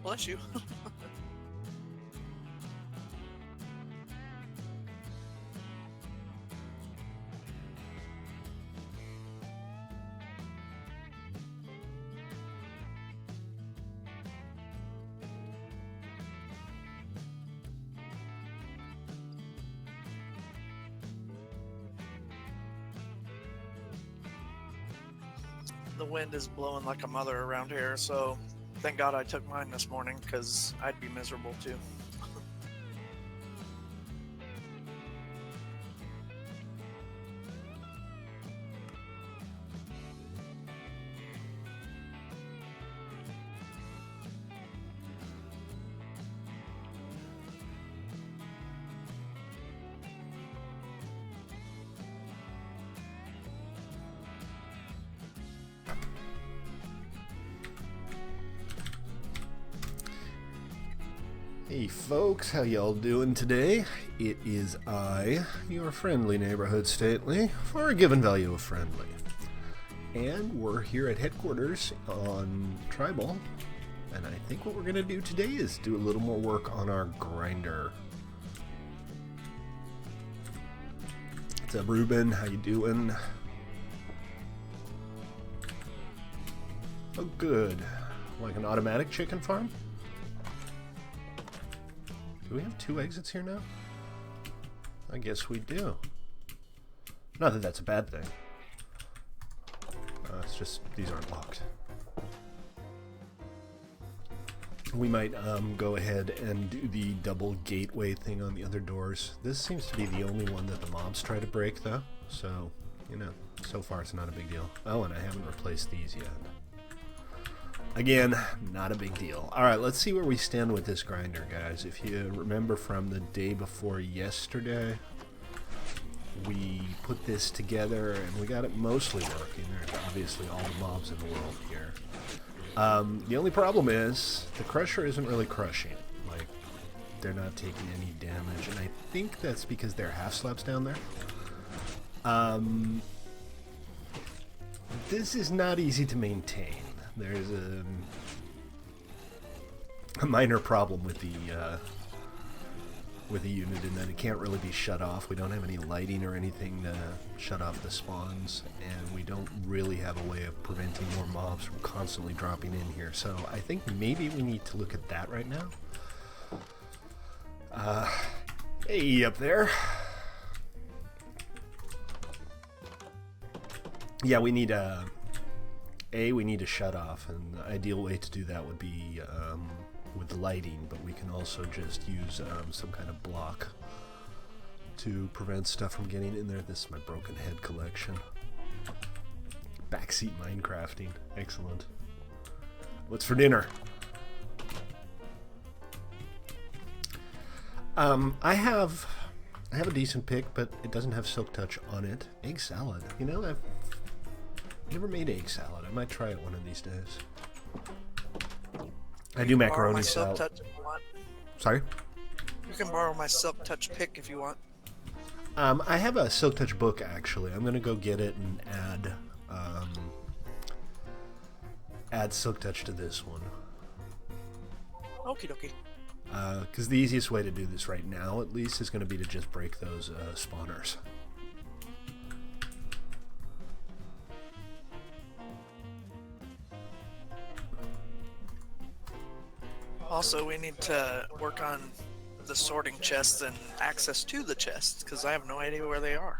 Bless you. The wind is blowing like a mother around here, so thank God I took mine this morning because I'd be miserable too. Hey folks, how y'all doing today? It is I, your friendly neighborhood stately, for a given value of friendly. And we're here at headquarters on Tribal, and I think what we're going to do today is do a little more work on our grinder. What's up, Ruben? How you doing? Oh, good. Like an automatic chicken farm? Do we have 2 exits here now? I guess we do. Not that that's a bad thing. It's just these aren't locked. We might go ahead and do the double gateway thing on the other doors. This seems to be the only one that the mobs try to break, though. So, you know, so far it's not a big deal. Oh, and I haven't replaced these yet. Again, not a big deal. Alright, let's see where we stand with this grinder, guys. If you remember from the day before yesterday, we put this together and we got it mostly working. There's obviously all the mobs in the world here. The only problem is the crusher isn't really crushing. Like, they're not taking any damage, and I think that's because they're half slabs down there. This is not easy to maintain. There's a minor problem with the unit in that it can't really be shut off. We don't have any lighting or anything to shut off the spawns, and we don't really have a way of preventing more mobs from constantly dropping in here. So I think maybe we need to look at that right now. Hey, up there. Yeah, we need we need to shut off, and the ideal way to do that would be with lighting, but we can also just use some kind of block to prevent stuff from getting in there. This is my broken head collection. Backseat Minecrafting. Excellent. What's for dinner? I have a decent pick, but it doesn't have Silk Touch on it. Egg salad. You know, I've never made egg salad. I might try it one of these days. I do macaroni salad. Touch if you want. Sorry? You can borrow my Silk Touch pick if you want. I have a Silk Touch book, actually. I'm going to go get it and add Silk Touch to this one. Okie dokie. Because the easiest way to do this right now, at least, is going to be to just break those spawners. Also, we need to work on the sorting chests and access to the chests, because I have no idea where they are.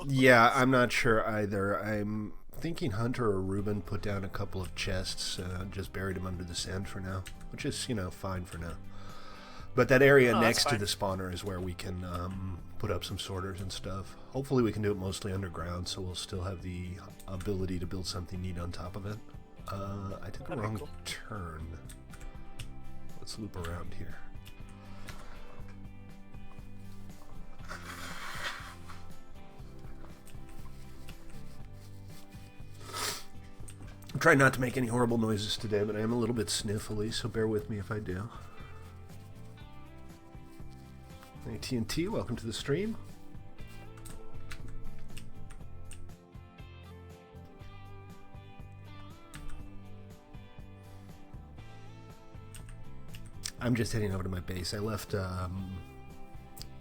Yeah, I'm not sure either. I'm thinking Hunter or Ruben put down a couple of chests, just buried them under the sand for now, which is, you know, fine for now. But that area next to the spawner is where we can put up some sorters and stuff. Hopefully we can do it mostly underground, so we'll still have the ability to build something neat on top of it. I took a wrong turn. Let's loop around here. I'm trying not to make any horrible noises today, but I am a little bit sniffly, so bear with me if I do. AT&T, welcome to the stream. I'm just heading over to my base. I left my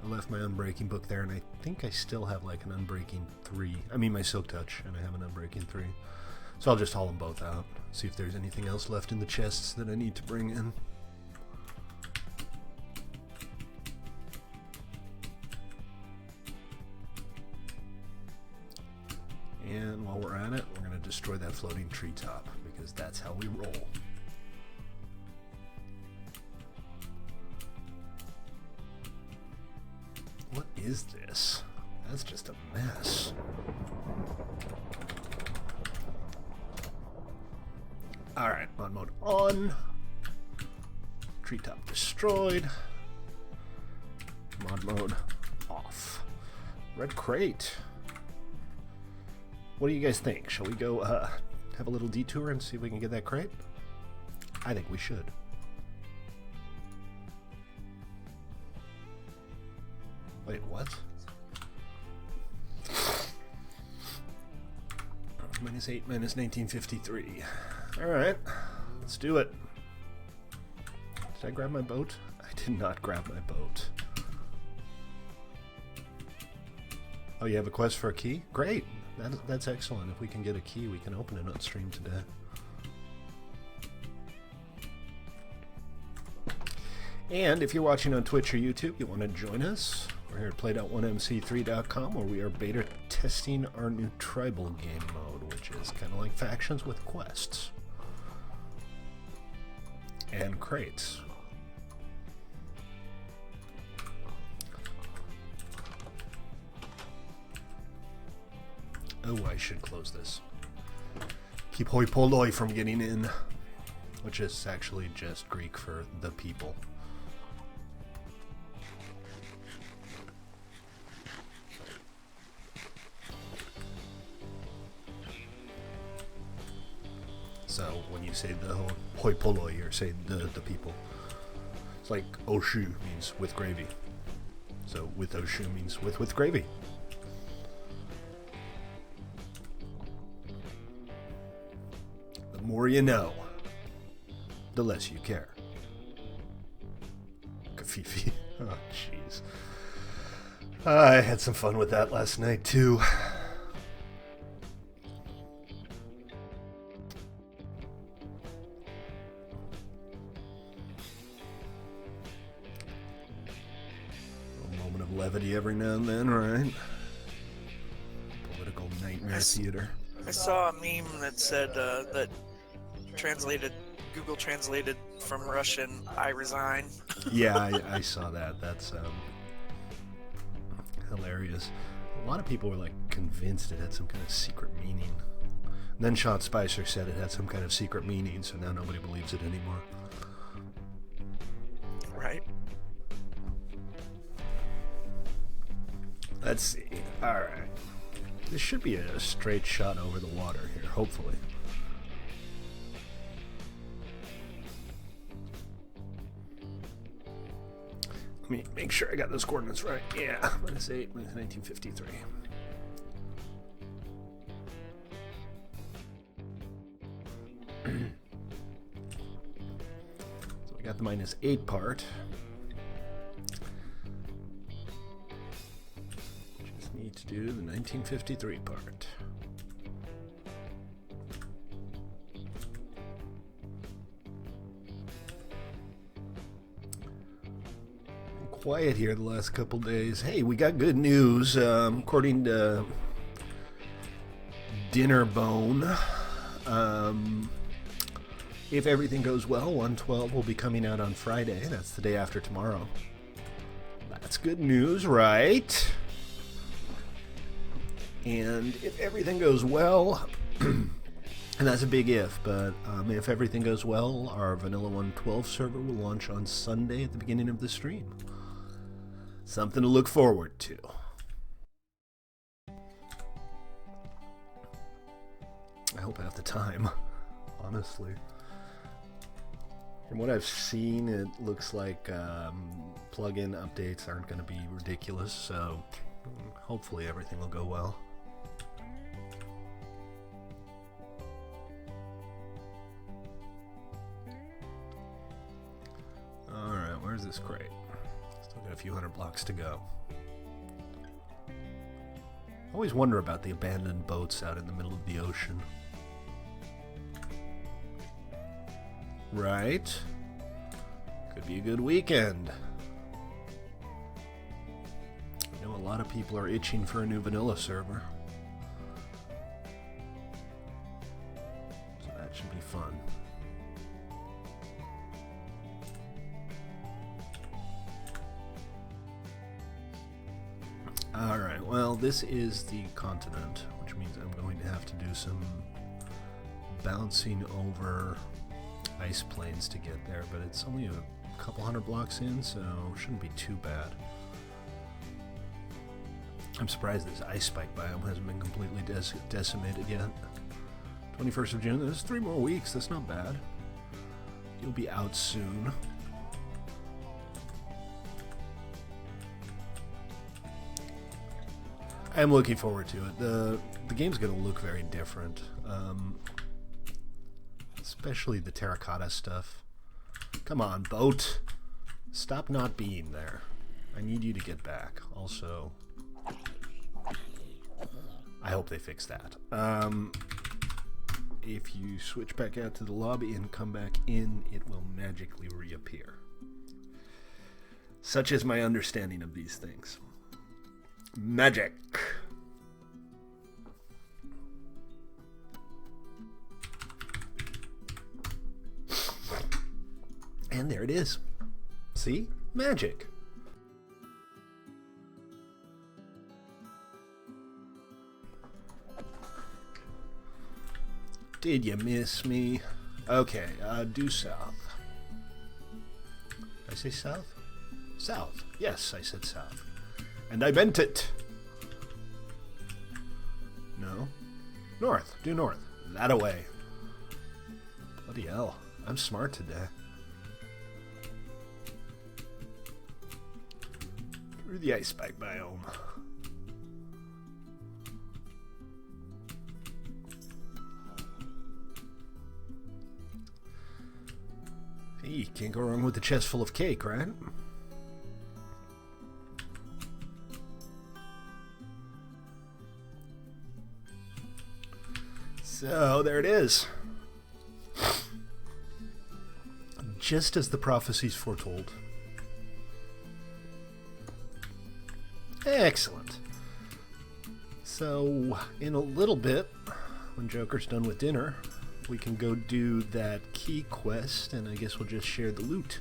Unbreaking book there, and I think I still have like an Unbreaking 3. I mean my Silk Touch, and I have an Unbreaking 3. So I'll just haul them both out. See if there's anything else left in the chests that I need to bring in. And while we're at it, we're going to destroy that floating treetop, because that's how we roll. What is this? That's just a mess. Alright, mod mode on. Treetop destroyed. Mod mode off. Red crate. What do you guys think? Shall we go have a little detour and see if we can get that crate? I think we should. Wait, what? -8, -1953. Alright, let's do it. Did I grab my boat? I did not grab my boat. Oh, you have a quest for a key? Great! That's excellent. If we can get a key, we can open it on stream today. And if you're watching on Twitch or YouTube, you want to join us, we're here at play.1mc3.com, where we are beta testing our new tribal game mode, which is kind of like factions with quests and crates. Oh, I should close this. Keep hoi polloi from getting in, which is actually just Greek for the people. So when you say the hoi polloi, you're saying the people. It's like oshu means with gravy. So with oshu means with gravy. The more you know, the less you care. Kafifi. Oh, jeez. I had some fun with that last night, too. A moment of levity every now and then, right? Political nightmare theater. I saw a meme that said that Google translated from Russian, "I resign." Yeah, I saw that. That's hilarious. A lot of people were like convinced it had some kind of secret meaning. And then Sean Spicer said it had some kind of secret meaning, so now nobody believes it anymore. Right. Let's see. Alright. This should be a straight shot over the water here, hopefully. Let me make sure I got those coordinates right. Yeah, -8, -1953. So we got the -8 part. Just need to do the 1953 part. Quiet here the last couple days. Hey, we got good news. According to Dinnerbone, if everything goes well, 112 will be coming out on Friday. That's the day after tomorrow. That's good news, right? And if everything goes well, and that's a big if, but if everything goes well, our Vanilla 112 server will launch on Sunday at the beginning of the stream. Something to look forward to. I hope I have the time, honestly. From what I've seen, it looks like plugin updates aren't going to be ridiculous, so hopefully everything will go well. Alright. is this crate? Still got a few hundred blocks to go. Always wonder about the abandoned boats out in the middle of the ocean. Right? Could be a good weekend. I know a lot of people are itching for a new vanilla server. So that should be fun. Alright, well, this is the continent, which means I'm going to have to do some bouncing over ice planes to get there, but it's only a couple hundred blocks in, so it shouldn't be too bad. I'm surprised this ice spike biome hasn't been completely decimated yet. 21st of June, there's 3 more weeks, that's not bad. You'll be out soon. I'm looking forward to it. The game's going to look very different. Especially the terracotta stuff. Come on, boat. Stop not being there. I need you to get back. Also, I hope they fix that. If you switch back out to the lobby and come back in, it will magically reappear. Such is my understanding of these things. Magic. And there it is. See? Magic. Did you miss me? Okay, due south. Did I say south? South. Yes, I said south. And I meant it. No. North. Due north. That away. Bloody hell. I'm smart today. Through the ice spike biome. Hey, can't go wrong with a chest full of cake, right? So, there it is. Just as the prophecies foretold. Excellent. So, in a little bit, when Joker's done with dinner, we can go do that key quest, and I guess we'll just share the loot.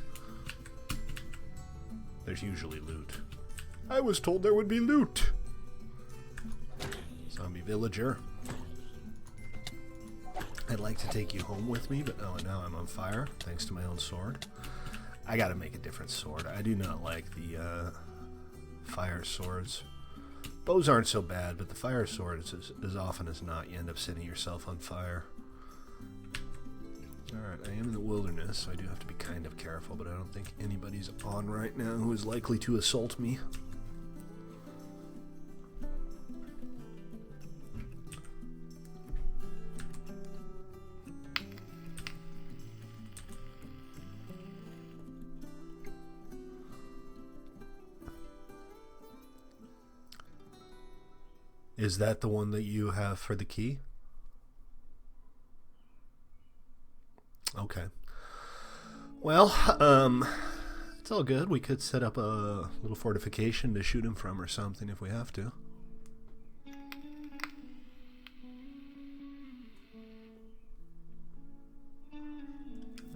There's usually loot. I was told there would be loot. Zombie villager. I'd like to take you home with me, but oh, now I'm on fire, thanks to my own sword. I gotta make a different sword. I do not like the fire swords. Bows aren't so bad, but the fire sword, as often as not, you end up setting yourself on fire. Alright, I am in the wilderness, so I do have to be kind of careful, but I don't think anybody's on right now who is likely to assault me. Is that the one that you have for the key? Okay. Well, it's all good. We could set up a little fortification to shoot him from or something if we have to.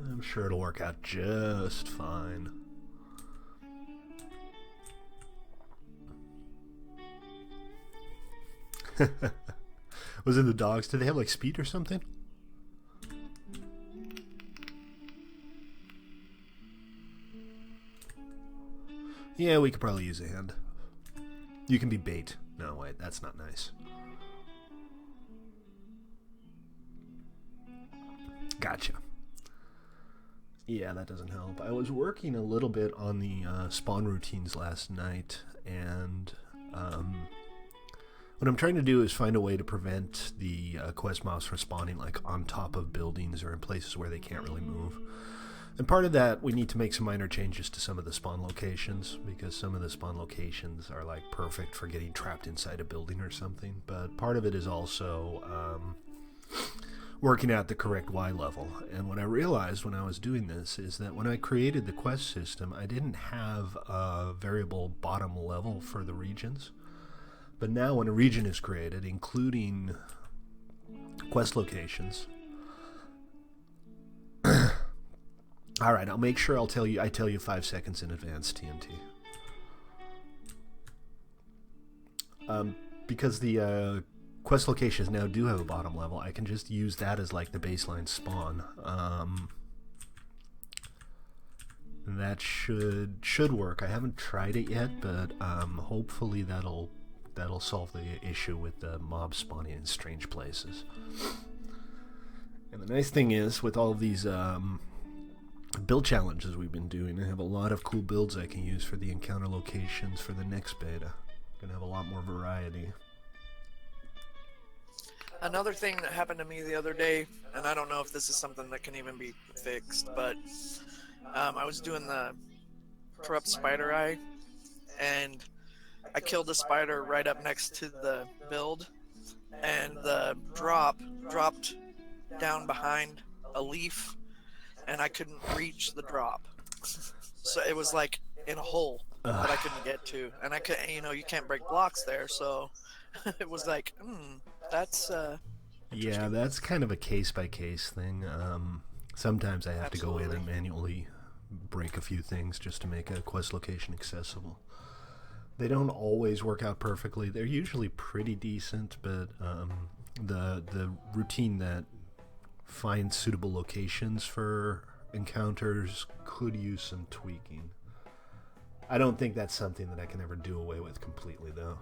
I'm sure it'll work out just fine. Was it the dogs? Did they have like speed or something? Yeah, we could probably use a hand. You can be bait. No, wait, that's not nice. Gotcha. Yeah, that doesn't help. I was working a little bit on the spawn routines last night, and what I'm trying to do is find a way to prevent the quest mobs from spawning like on top of buildings or in places where they can't really move. And part of that, we need to make some minor changes to some of the spawn locations, because some of the spawn locations are like perfect for getting trapped inside a building or something. But part of it is also working out the correct Y level. And what I realized when I was doing this is that when I created the quest system, I didn't have a variable bottom level for the regions. But now when a region is created, including quest locations, all right, I'll make sure I tell you 5 seconds in advance, TNT. Because the quest locations now do have a bottom level, I can just use that as like the baseline spawn. That should work. I haven't tried it yet, but hopefully that'll solve the issue with the mob spawning in strange places. And the nice thing is, with all of these build challenges we've been doing, I have a lot of cool builds I can use for the encounter locations for the next beta. Gonna have a lot more variety. Another thing that happened to me the other day, and I don't know if this is something that can even be fixed, but I was doing the corrupt spider eye, and I killed a spider right up next to the build, and the dropped down behind a leaf, and I couldn't reach the drop. So it was like in a hole that I couldn't get to, and I could, you can't break blocks there, so it was like, that's yeah, that's kind of a case-by-case thing. Sometimes I have to go in and manually break a few things just to make a quest location accessible. They don't always work out perfectly. They're usually pretty decent, but the routine that finds suitable locations for encounters could use some tweaking. I don't think that's something that I can ever do away with completely, though.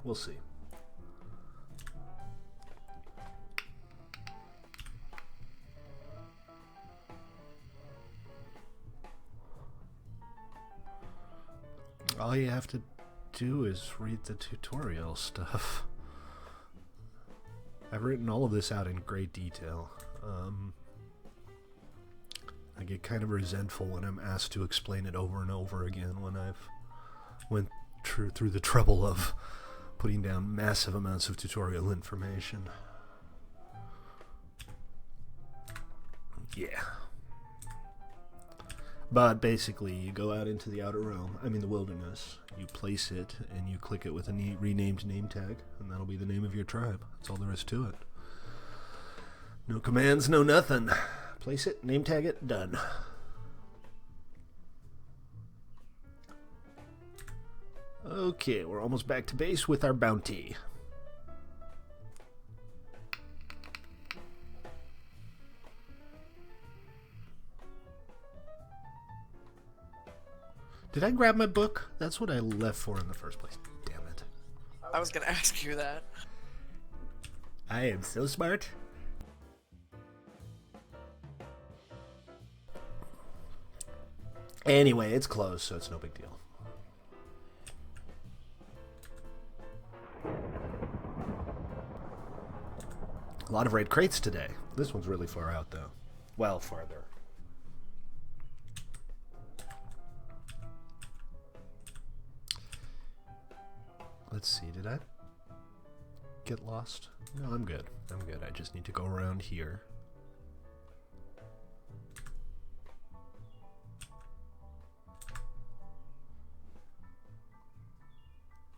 We'll see. All you have to do is read the tutorial stuff. I've written all of this out in great detail. I get kind of resentful when I'm asked to explain it over and over again when I've went through the trouble of putting down massive amounts of tutorial information. Yeah. But basically, you go out into the outer realm, the wilderness, you place it, and you click it with a renamed name tag, and that'll be the name of your tribe. That's all there is to it. No commands, no nothing. Place it, name tag it, done. Okay, we're almost back to base with our bounty. Did I grab my book? That's what I left for in the first place. Damn it. I was gonna ask you that. I am so smart. Anyway, it's closed, so it's no big deal. A lot of raid crates today. This one's really far out, though. Well, farther. Let's see, did I get lost? No, I'm good. I'm good. I just need to go around here.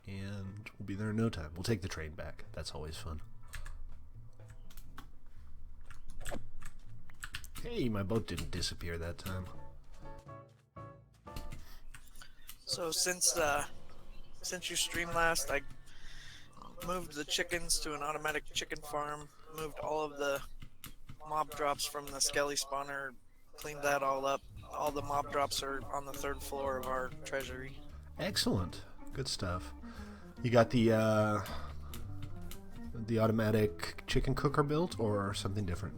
And we'll be there in no time. We'll take the train back. That's always fun. Hey, my boat didn't disappear that time. So since you streamed last, I moved the chickens to an automatic chicken farm, moved all of the mob drops from the skelly spawner, cleaned that all up. All the mob drops are on the 3rd floor of our treasury. Excellent. Good stuff. You got the automatic chicken cooker built or something different?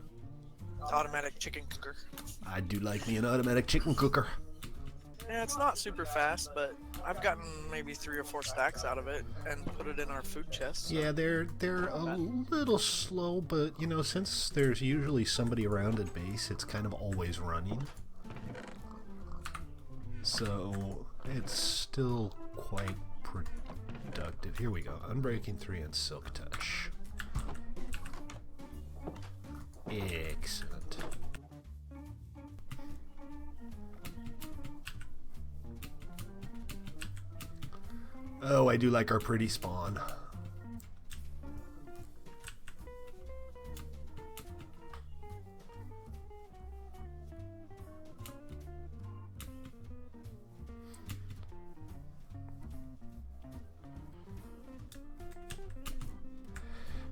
Automatic chicken cooker. I do like me an automatic chicken cooker. Yeah, it's not super fast, but I've gotten maybe 3 or 4 stacks out of it and put it in our food chest. So. Yeah, they're a little slow, but you know, since there's usually somebody around at base, it's kind of always running. So it's still quite productive. Here we go. Unbreaking 3 and Silk Touch. Excellent. Oh, I do like our pretty spawn.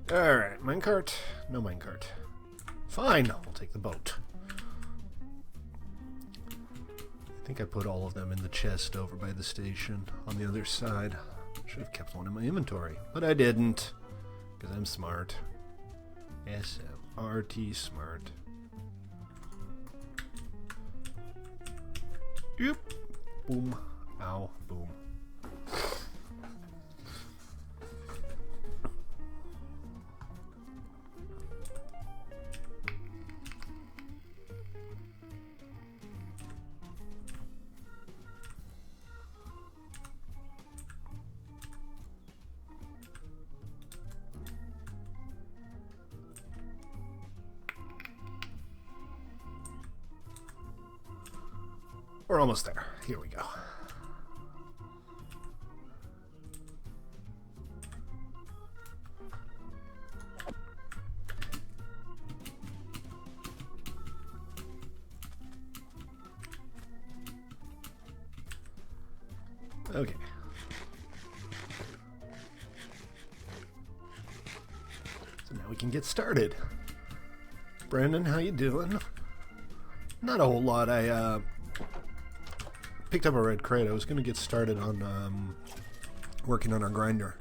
Alright, minecart. No minecart. Fine, we'll take the boat. I think I put all of them in the chest over by the station on the other side. Should have kept one in my inventory, but I didn't, because I'm smart. SMRT smart. Yep. Boom. Ow. Boom. We're almost there. Here we go. Okay. So now we can get started. Brandon, how you doing? Not a whole lot. I picked up a red crate. I was going to get started on working on our grinder.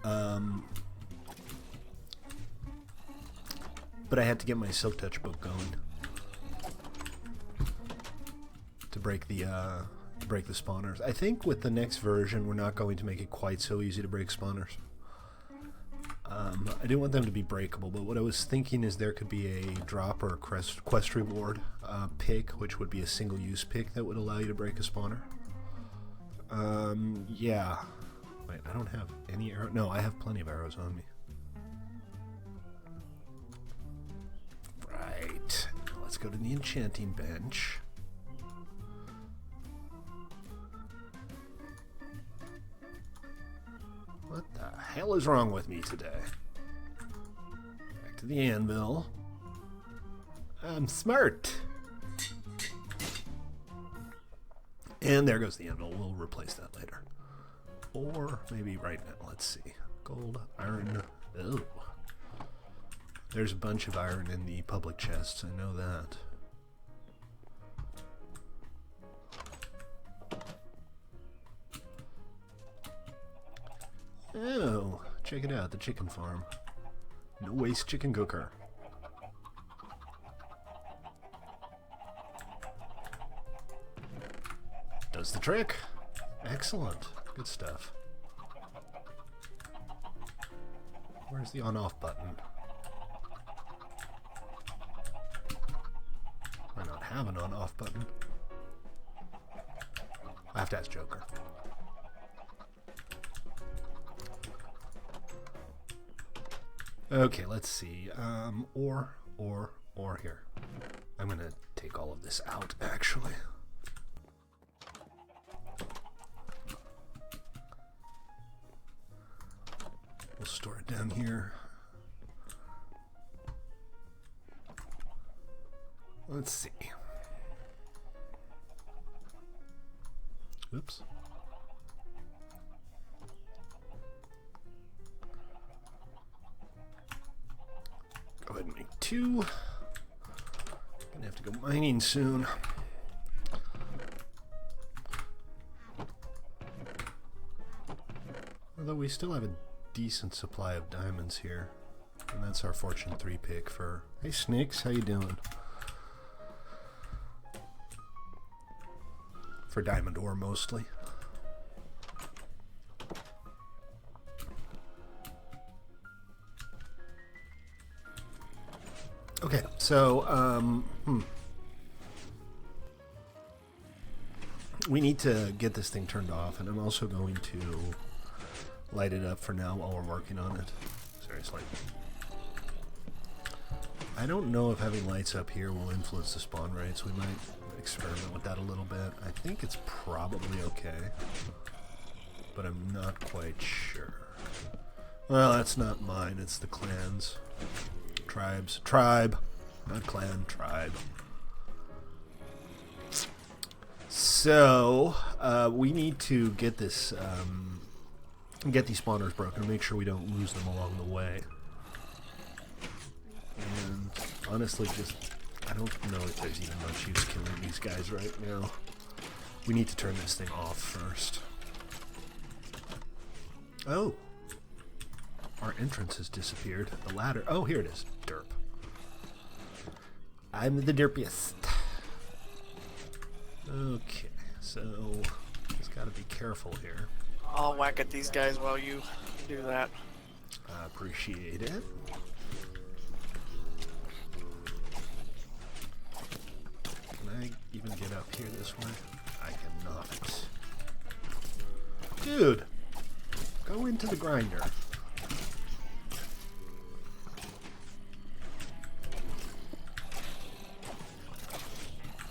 But I had to get my Silk Touch book going to break the spawners. I think with the next version, we're not going to make it quite so easy to break spawners. I didn't want them to be breakable, but what I was thinking is there could be a drop or a quest reward pick, which would be a single-use pick that would allow you to break a spawner. Yeah. Wait, I don't have any arrows. No, I have plenty of arrows on me. Right. Now let's go to the enchanting bench. What the hell is wrong with me today? Back to the anvil. I'm smart. And there goes the anvil. We'll replace that later. Or maybe right now. Let's see. Gold, iron. Oh. There's a bunch of iron in the public chests. I know that. Oh, check it out, the chicken farm. No waste chicken cooker. Does the trick. Excellent. Good stuff. Where's the on-off button? Why not have an on-off button? I have to ask Joker. Okay, let's see. Or here. I'm gonna take all of this out, actually. We'll store it down here. Let's see. Oops. Go ahead and make 2. Gonna have to go mining soon. Although we still have a decent supply of diamonds here. And that's our Fortune 3 pick for... Hey Snakes, how you doing? For diamond ore mostly. So, we need to get this thing turned off, and I'm also going to light it up for now while we're working on it. Seriously. I don't know if having lights up here will influence the spawn rates. We might experiment with that a little bit. I think it's probably okay, but I'm not quite sure. Well, that's not mine, it's the clan's. Tribes. Tribe. Not clan, tribe. So, we need to get this, get these spawners broken and make sure we don't lose them along the way. And honestly, I don't know if there's even much use killing these guys right now. We need to turn this thing off first. Oh. Our entrance has disappeared. The ladder. Oh, here it is. Derp. I'm the derpiest. Okay, so just gotta be careful here. I'll whack at these guys while you do that. I appreciate it. Can I even get up here this way? I cannot. Dude, go into the grinder.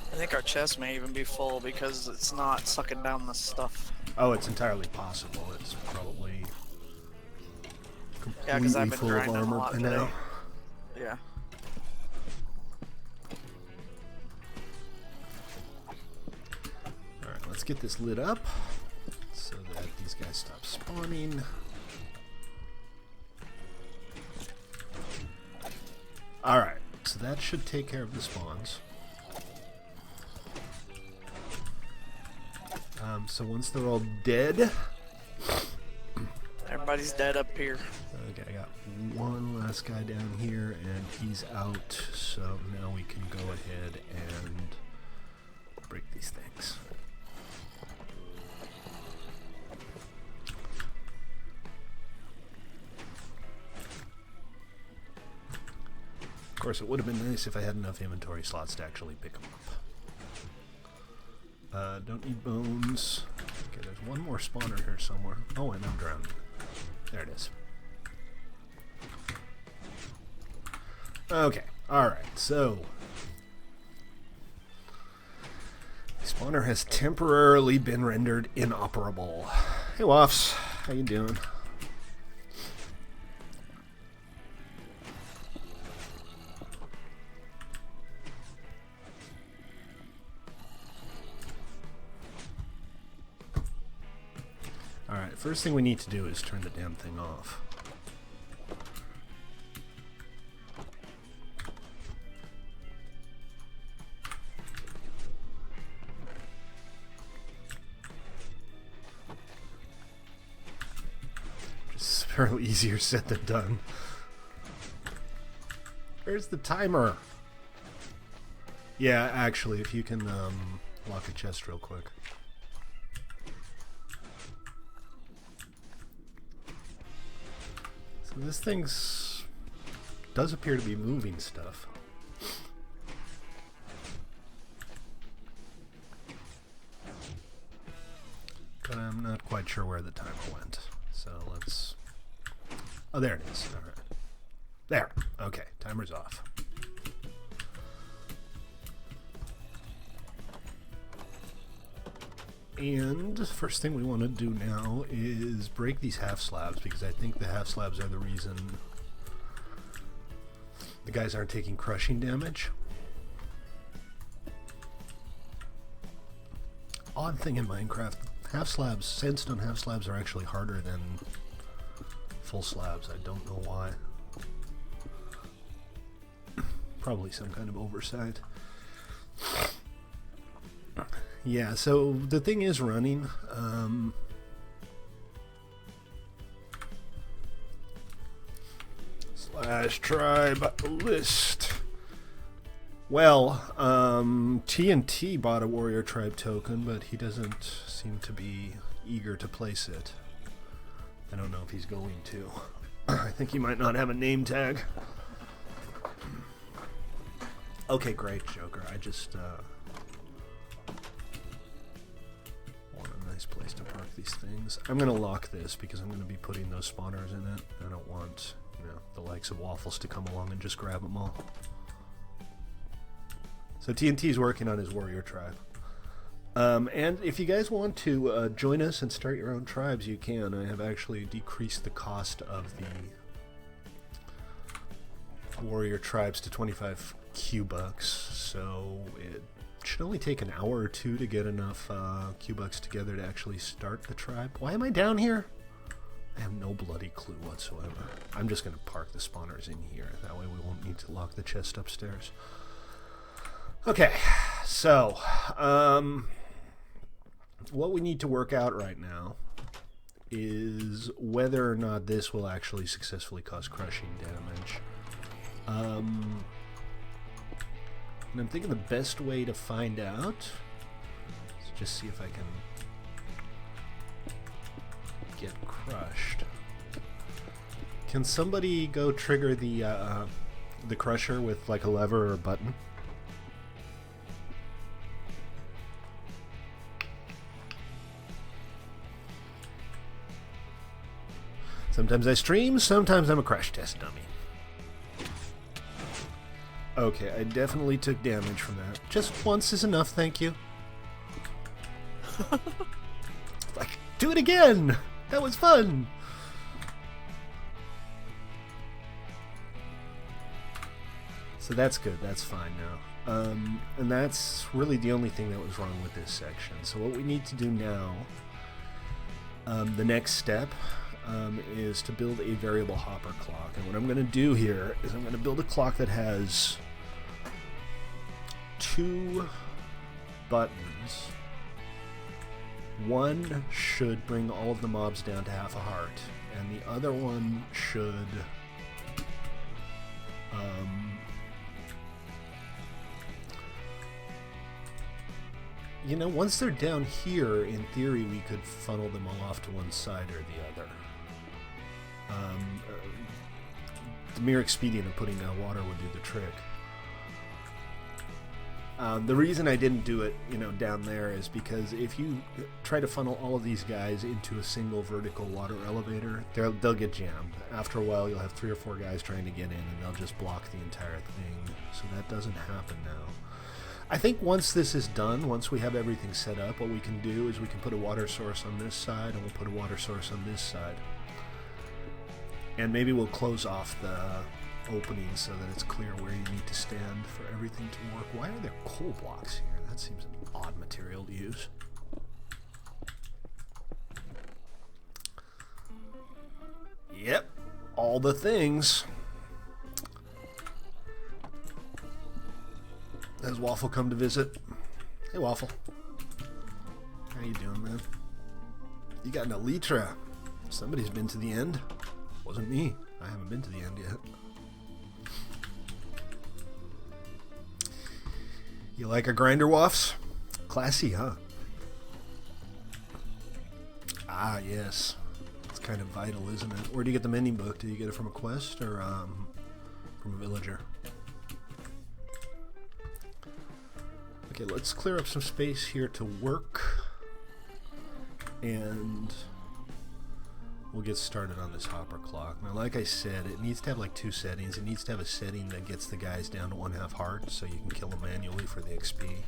I think our chest may even be full because it's not sucking down the stuff. Oh, it's entirely possible. It's probably Yeah, because I've been full of grinding a armor lot by today. now. Yeah. Alright, let's get this lit up so that these guys stop spawning. Alright, so that should take care of the spawns. So once they're all dead... Everybody's dead up here. Okay, I got one last guy down here, and he's out, so now we can go ahead and break these things. Of course, it would have been nice if I had enough inventory slots to actually pick them up. Don't need bones. Okay, there's one more spawner here somewhere. Oh, and I'm drowning. There it is. Okay, alright, so the spawner has temporarily been rendered inoperable. Hey Woffs, how you doing? Alright, first thing we need to do is turn the damn thing off. It's fairly easier said than done. Where's the timer? Yeah, actually, if you can lock a chest real quick. So this thing's does appear to be moving stuff. But I'm not quite sure where the timer went. So let's... Oh, there it is. All right. There. Okay, timer's off. And first thing we want to do now is break these half slabs, because I think the half slabs are the reason the guys aren't taking crushing damage. Odd thing in Minecraft, half slabs, sandstone half slabs are actually harder than full slabs. I don't know why. Probably some kind of oversight. Yeah, so the thing is running. Slash tribe list. Well, TNT bought a warrior tribe token, but he doesn't seem to be eager to place it. I don't know if he's going to. I think he might not have a name tag. Okay, great, Joker. I just want a nice place to park these things. I'm going to lock this because I'm going to be putting those spawners in it. I don't want, the likes of Waffles to come along and just grab them all. So TNT's working on his warrior tribe. And if you guys want to join us and start your own tribes, you can. I have actually decreased the cost of the warrior tribes to 25 Q-Bucks, so it should only take an hour or two to get enough Q-Bucks together to actually start the tribe. Why am I down here? I have no bloody clue whatsoever. I'm just going to park the spawners in here. That way we won't need to lock the chest upstairs. Okay, so what we need to work out right now is whether or not this will actually successfully cause crushing damage. And I'm thinking the best way to find out is just see if I can get crushed. Can somebody go trigger the crusher with like a lever or a button? Sometimes I stream, sometimes I'm a crash test dummy. Okay, I definitely took damage from that. Just once is enough, thank you. Like, do it again! That was fun! So that's good, that's fine now. And that's really the only thing that was wrong with this section. So what we need to do now, the next step, is to build a variable hopper clock. And what I'm going to do here is I'm going to build a clock that has 2 buttons. One should bring all of the mobs down to half a heart, and the other one should once they're down here, in theory, we could funnel them all off to one side or the other. The mere expedient of putting down water would do the trick. The reason I didn't do it, down there is because if you try to funnel all of these guys into a single vertical water elevator, they'll get jammed. After a while, you'll have 3 or 4 guys trying to get in, and they'll just block the entire thing. So that doesn't happen now. I think once this is done, once we have everything set up, what we can do is we can put a water source on this side, and we'll put a water source on this side. And maybe we'll close off the opening so that it's clear where you need to stand for everything to work. Why are there coal blocks here? That seems an odd material to use. Yep, all the things. Has Waffle come to visit? Hey, Waffle. How you doing, man? You got an Elytra. Somebody's been to the end. Wasn't me. I haven't been to the end yet. You like a grinder, Waffs? Classy, huh? Ah, yes. It's kind of vital, isn't it? Where do you get the mending book? Do you get it from a quest or from a villager? Okay, let's clear up some space here to work, and we'll get started on this hopper clock. Now, like I said, it needs to have like 2 settings. It needs to have a setting that gets the guys down to 1/2 heart so you can kill them manually for the XP,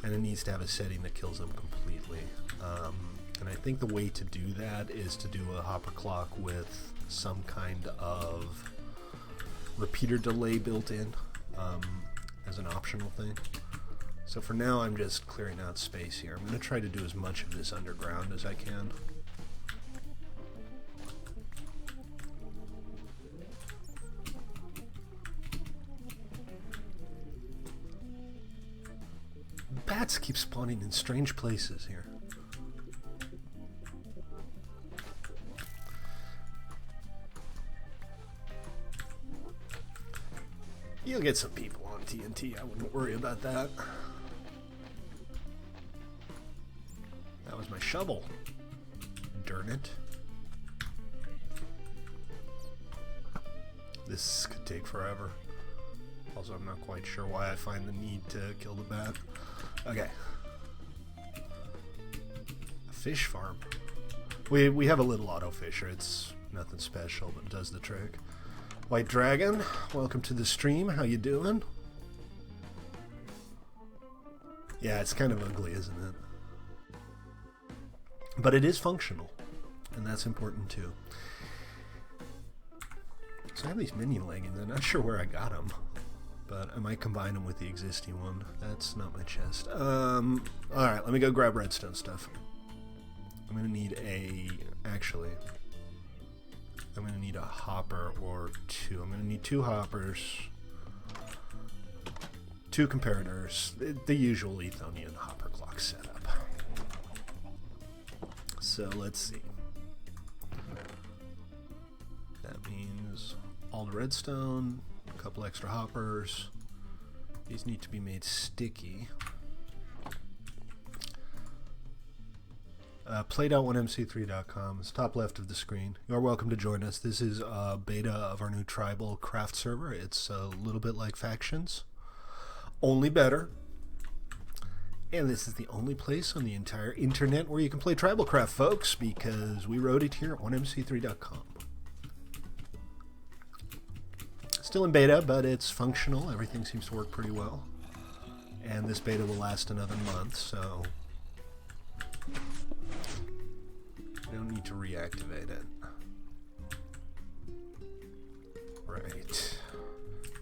and it needs to have a setting that kills them completely. And I think the way to do that is to do a hopper clock with some kind of repeater delay built in as an optional thing. So for now, I'm just clearing out space here. I'm going to try to do as much of this underground as I can. Bats keep spawning in strange places here. You'll get some people on TNT. I wouldn't worry about that. That was my shovel. Darn it. This could take forever. Also, I'm not quite sure why I find the need to kill the bat. Okay. A fish farm. We have a little auto fisher. It's nothing special, but it does the trick. White Dragon, welcome to the stream. How you doing? Yeah, it's kind of ugly, isn't it? But it is functional, and that's important too. So I have these minion leggings. I'm not sure where I got them, but I might combine them with the existing one. That's not my chest. Alright, let me go grab redstone stuff. I'm gonna need actually, I'm gonna need a hopper or two. I'm gonna need 2 hoppers, 2 comparators, the usual Ethonian hopper clock setup. So let's see. That means all the redstone, a couple extra hoppers. These need to be made sticky. Play.1mc3.com is top left of the screen. You're welcome to join us. This is a beta of our new TribalCraft server. It's a little bit like Factions, only better. And this is the only place on the entire internet where you can play TribalCraft, folks, because we wrote it here at 1mc3.com. Still in beta, but it's functional. Everything seems to work pretty well. And this beta will last another month, so I don't need to reactivate it. Right.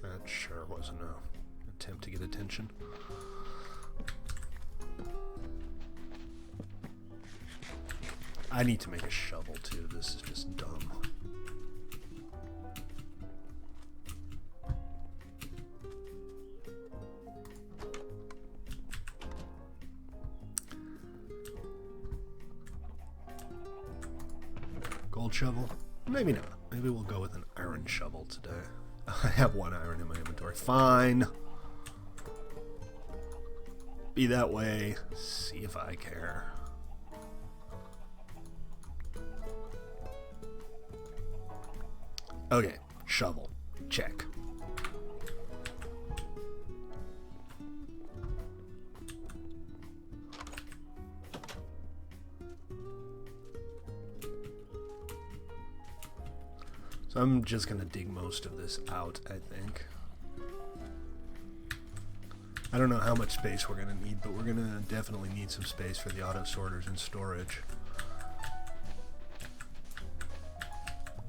That sure wasn't an attempt to get attention. I need to make a shovel too. This is just dumb. Gold shovel? Maybe not. Maybe we'll go with an iron shovel today. I have 1 iron in my inventory. Fine. Be that way. See if I care. Okay, shovel. Check. So I'm just going to dig most of this out, I think. I don't know how much space we're going to need, but we're going to definitely need some space for the auto sorters and storage.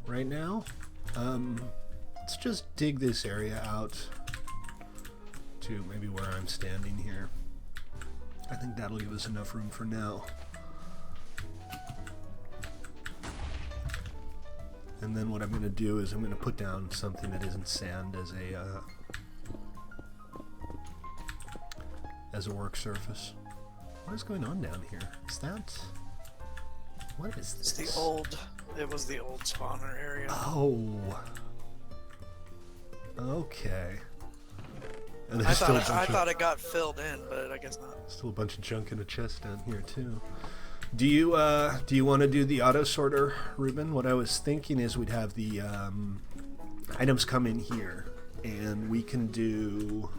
Right now, let's just dig this area out to maybe where I'm standing here. I think that'll give us enough room for now. And then what I'm going to do is I'm going to put down something that isn't sand as a work surface. What is going on down here? Is that... What is this? It's the old... It was the old spawner area. Oh. Okay. And I thought it got filled in, but I guess not. Still a bunch of junk in a chest down here too. Do you want to do the auto sorter, Ruben? What I was thinking is we'd have the items come in here, and we can do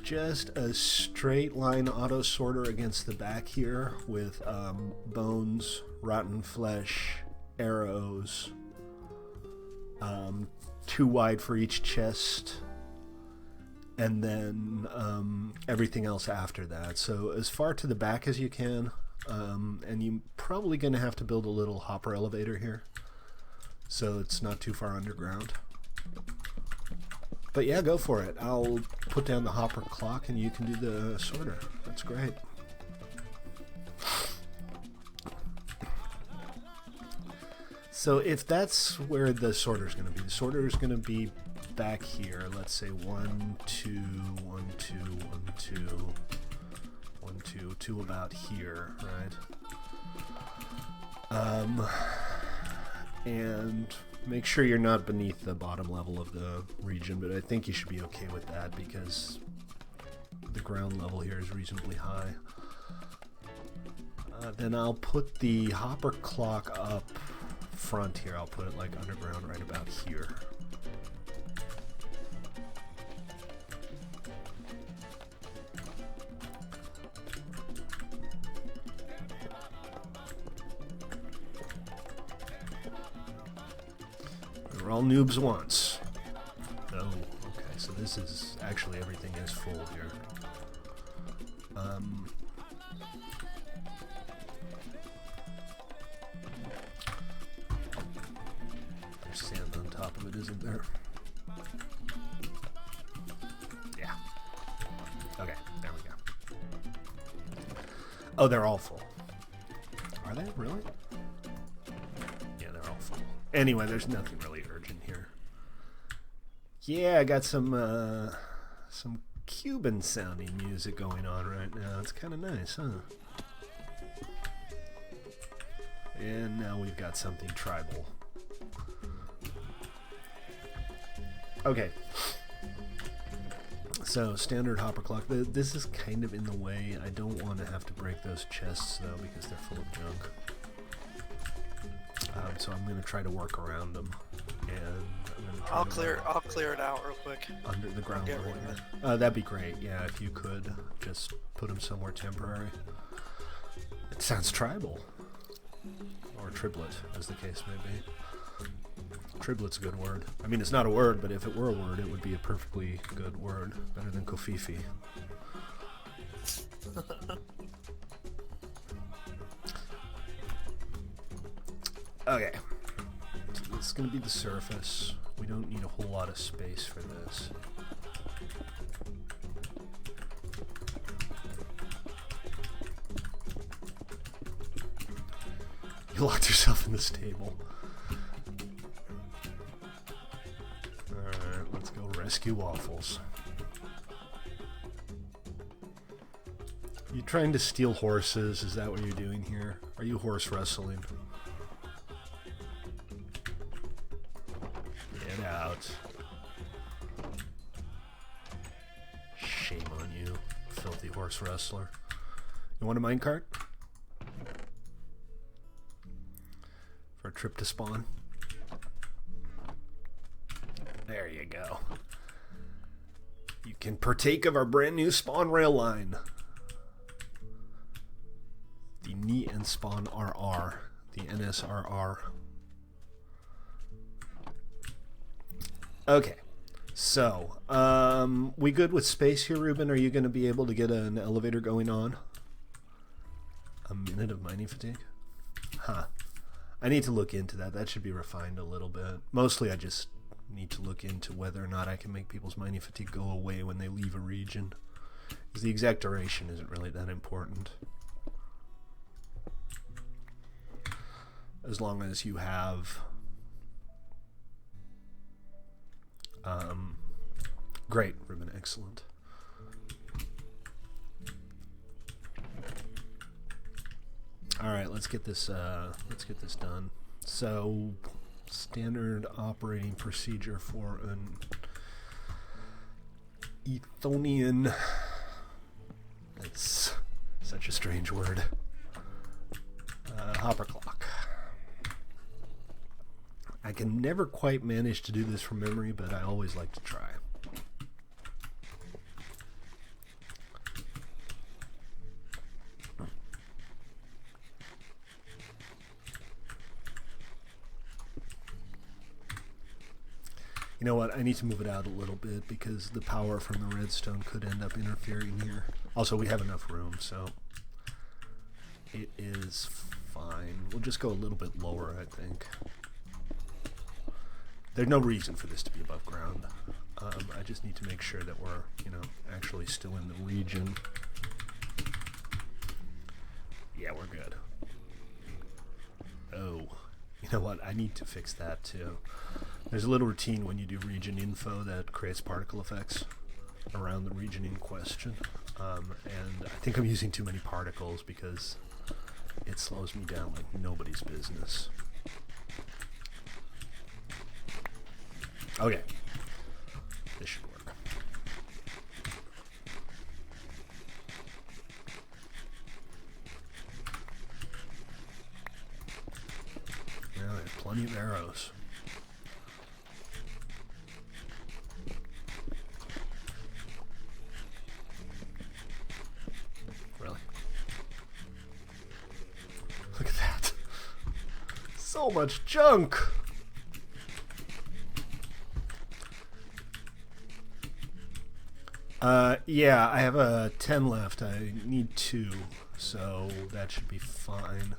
just a straight line auto sorter against the back here with bones, rotten flesh, arrows, 2 wide for each chest, and then everything else after that. So as far to the back as you can. And you're probably going to have to build a little hopper elevator here, so it's not too far underground. But yeah, go for it. I'll put down the hopper clock and you can do the sorter. That's great. So if that's where the sorter is going to be, the sorter is going to be back here. Let's say 1, 2, 1, 2, 1, 2. 1, 2, 2 about here, right? And make sure you're not beneath the bottom level of the region, but I think you should be okay with that because the ground level here is reasonably high. Then I'll put the hopper clock up front here. I'll put it like underground right about here. all noobs once. Oh, okay, so this is... Actually, everything is full here. There's sand on top of it, isn't there? Yeah. Okay, there we go. Oh, they're all full. Are they? Really? Yeah, they're all full. Anyway, there's nothing really urgent here. Yeah, I got some Cuban sounding music going on right now. It's kind of nice, huh? And now we've got something tribal. Okay. So, standard hopper clock. This is kind of in the way. I don't want to have to break those chests, though, because they're full of junk. So I'm going to try to work around them. And I'm going to try I'll clear it out real quick. Under the ground Get floor. rid of it. That'd be great, yeah, if you could just put them somewhere temporary. It sounds tribal. Or triplet, as the case may be. Triplet's a good word. I mean, it's not a word, but if it were a word, it would be a perfectly good word. Better than kofifi. Okay. So this is going to be the surface. We don't need a whole lot of space for this. You locked yourself in this table. Alright, let's go rescue Waffles. You trying to steal horses? Is that what you're doing here? Are you horse wrestling? Get out. Shame on you, filthy horse wrestler. You want a minecart? For a trip to spawn? There you go. You can partake of our brand new spawn rail line. The Knee and Spawn RR. The NSRR. Okay. So, we good with space here, Ruben? Are you going to be able to get an elevator going on? A minute of mining fatigue? Huh. I need to look into that. That should be refined a little bit. Mostly I just need to look into whether or not I can make people's mining fatigue go away when they leave a region. Because the exact duration isn't really that important. As long as you have great, Ruben, excellent. All right, let's get this done. So, standard operating procedure for an Ethonian. That's such a strange word. Hopper clock. I can never quite manage to do this from memory, but I always like to try. You know what? I need to move it out a little bit because the power from the redstone could end up interfering here. Also, we have enough room, so it is fine. We'll just go a little bit lower, I think. There's no reason for this to be above ground. I just need to make sure that we're, actually still in the region. Yeah, we're good. Oh, you know what? I need to fix that too. There's a little routine when you do region info that creates particle effects around the region in question. And I think I'm using too many particles because it slows me down like nobody's business. Okay. This should work. Yeah, I have plenty of arrows. Really? Look at that. So much junk! Yeah, I have a 10 left. I need 2, so that should be fine.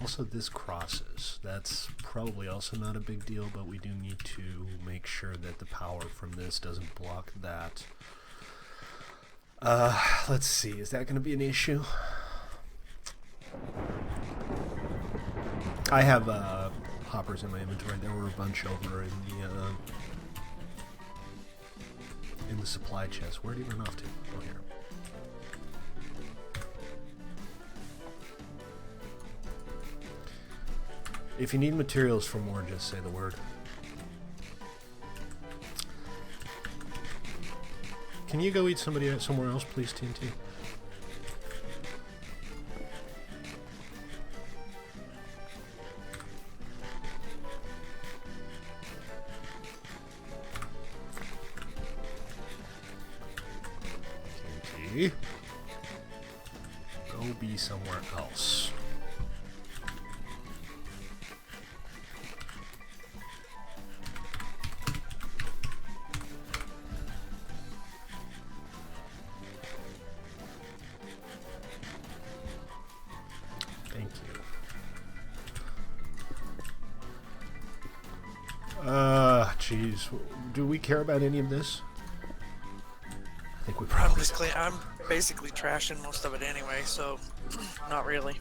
Also, this crosses. That's probably also not a big deal, but we do need to make sure that the power from this doesn't block that. Let's see. Is that going to be an issue? I have hoppers in my inventory. There were a bunch over in the supply chest. Where did he run off to? Oh, here. If you need materials for more, just say the word. Can you go eat somebody somewhere else, please, TNT? TNT. Go be somewhere else. Jeez, do we care about any of this? I think we probably. I'm basically trashing most of it anyway, so not really.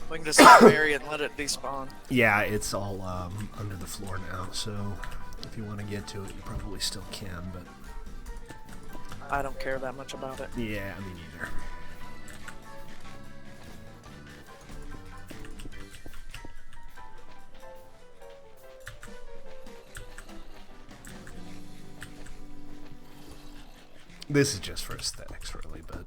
We can just bury it and let it despawn. Yeah, it's all under the floor now, so if you want to get to it, you probably still can, but I don't care that much about it. Yeah, me neither. This is just for aesthetics, really, but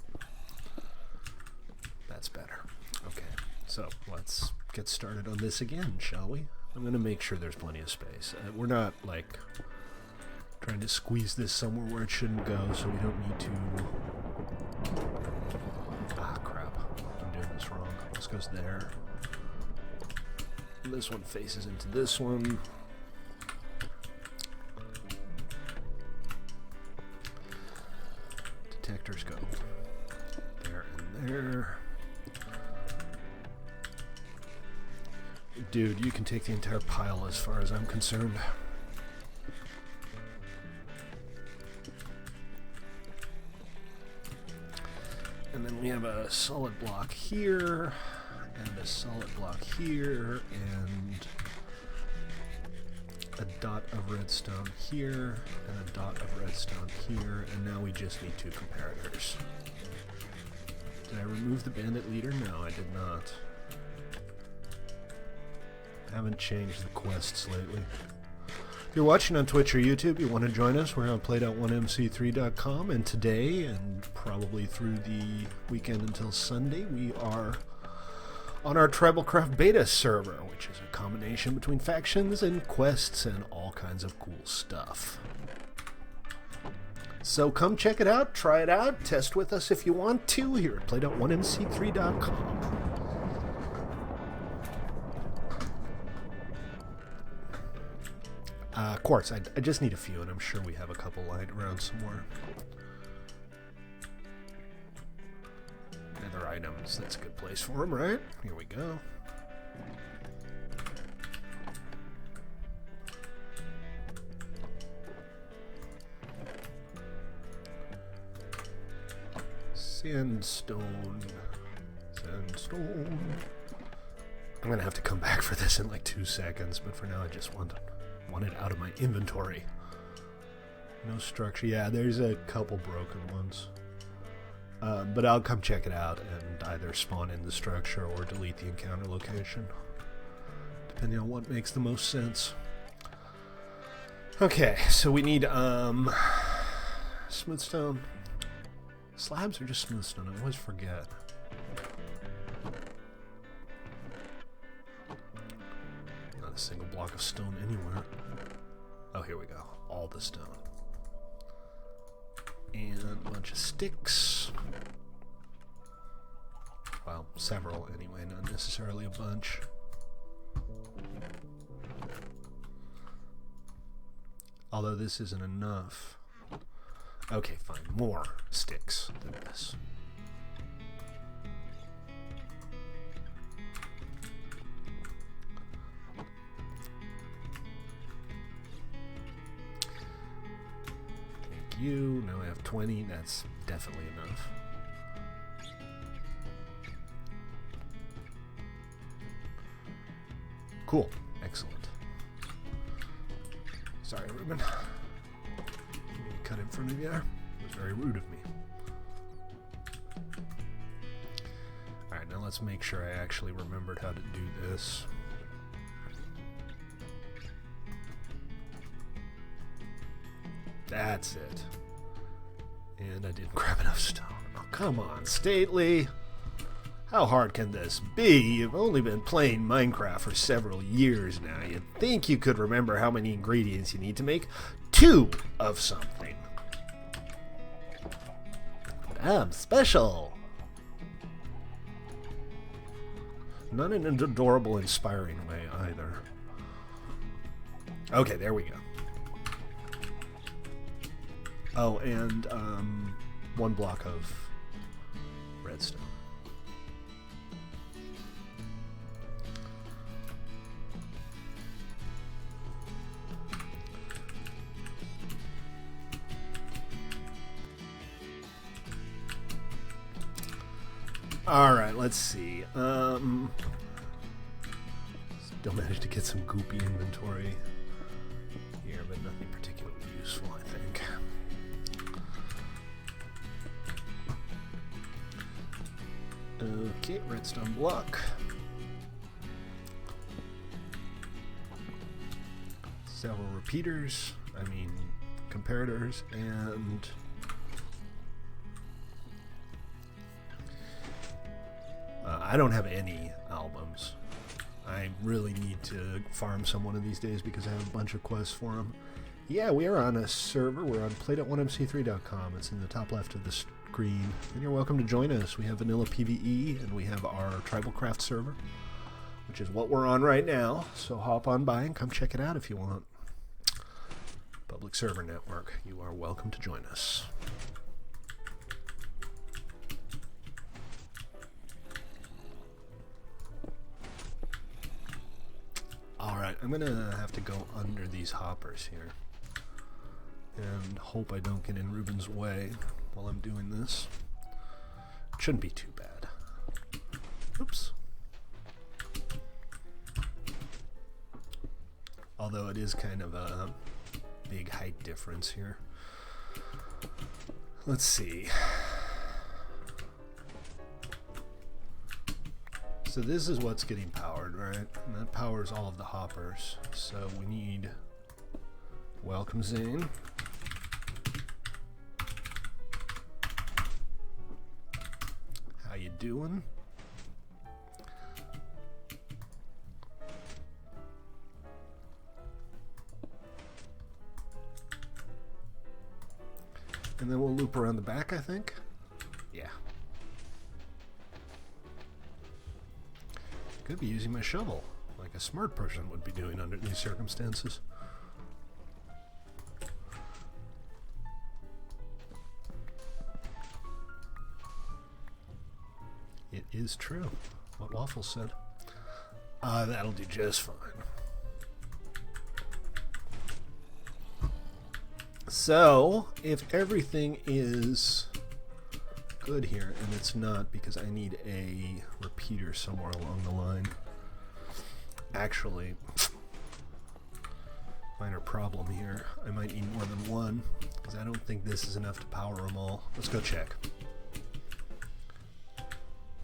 that's better. Okay, so let's get started on this again, shall we? I'm going to make sure there's plenty of space. We're not, like, trying to squeeze this somewhere where it shouldn't go, so we don't need to... Ah, crap. I'm doing this wrong. This goes there. This one faces into this one. Detectors go there and there. Dude, you can take the entire pile as far as I'm concerned. And then we have a solid block here, and a solid block here, and a dot of redstone here, and a dot of redstone here, and now we just need 2 comparators. Did I remove the bandit leader? No, I did not. Haven't changed the quests lately. If you're watching on Twitch or YouTube, you want to join us, we're on play.1mc3.com, and today, and probably through the weekend until Sunday, we are on our TribalCraft beta server, which is a combination between factions and quests and all kinds of cool stuff. So come check it out, try it out, test with us if you want to here at play.1mc3.com. Quartz, I just need a few, and I'm sure we have a couple lying around somewhere. Nether items, that's a good place for them, right? Here we go. Sandstone. Sandstone. I'm gonna have to come back for this in like 2 seconds, but for now I just want it out of my inventory. No structure. Yeah, there's a couple broken ones. But I'll come check it out and either spawn in the structure or delete the encounter location, depending on what makes the most sense. Okay, so we need smooth stone. Slabs or just smooth stone? I always forget. Not a single block of stone anywhere. Oh, here we go. All the stone. And a bunch of sticks. Well, several anyway, not necessarily a bunch. Although this isn't enough. Okay, fine. More sticks than this. Thank you. Now I have 20. That's definitely enough. Cool. Excellent. Sorry, Ruben. Cut in front of you there. It was very rude of me. Alright, now let's make sure I actually remembered how to do this. That's it. And I didn't grab enough stone. Oh, come on, Stately. How hard can this be? You've only been playing Minecraft for several years now. You'd think you could remember how many ingredients you need to make 2 of something. But I'm special. Not in an adorable, inspiring way either. Okay, there we go. Oh, and 1 block of redstone. Alright, let's see. Still managed to get some goopy inventory here, but nothing particularly useful, I think. Okay, redstone block. Several repeaters, comparators, and I don't have any albums. I really need to farm some one of these days because I have a bunch of quests for them. Yeah, we are on a server. We're on play.1mc3.com. It's in the top left of the screen. And you're welcome to join us. We have vanilla PvE, and we have our TribalCraft server, which is what we're on right now. So hop on by and come check it out if you want. Public server network. You are welcome to join us. Alright, I'm gonna have to go under these hoppers here and hope I don't get in Ruben's way while I'm doing this. It shouldn't be too bad. Oops. Although it is kind of a big height difference here. Let's see. So this is what's getting powered, right? And that powers all of the hoppers. So we need... Welcome, Zane. How you doing? And then we'll loop around the back, I think. Yeah. Could be using my shovel, like a smart person would be doing under these circumstances. It is true, what Waffle said. That'll do just fine. So, if everything is good here, and it's not because I need a repeater somewhere along the line. Actually, minor problem here. I might need more than one, because I don't think this is enough to power them all. Let's go check.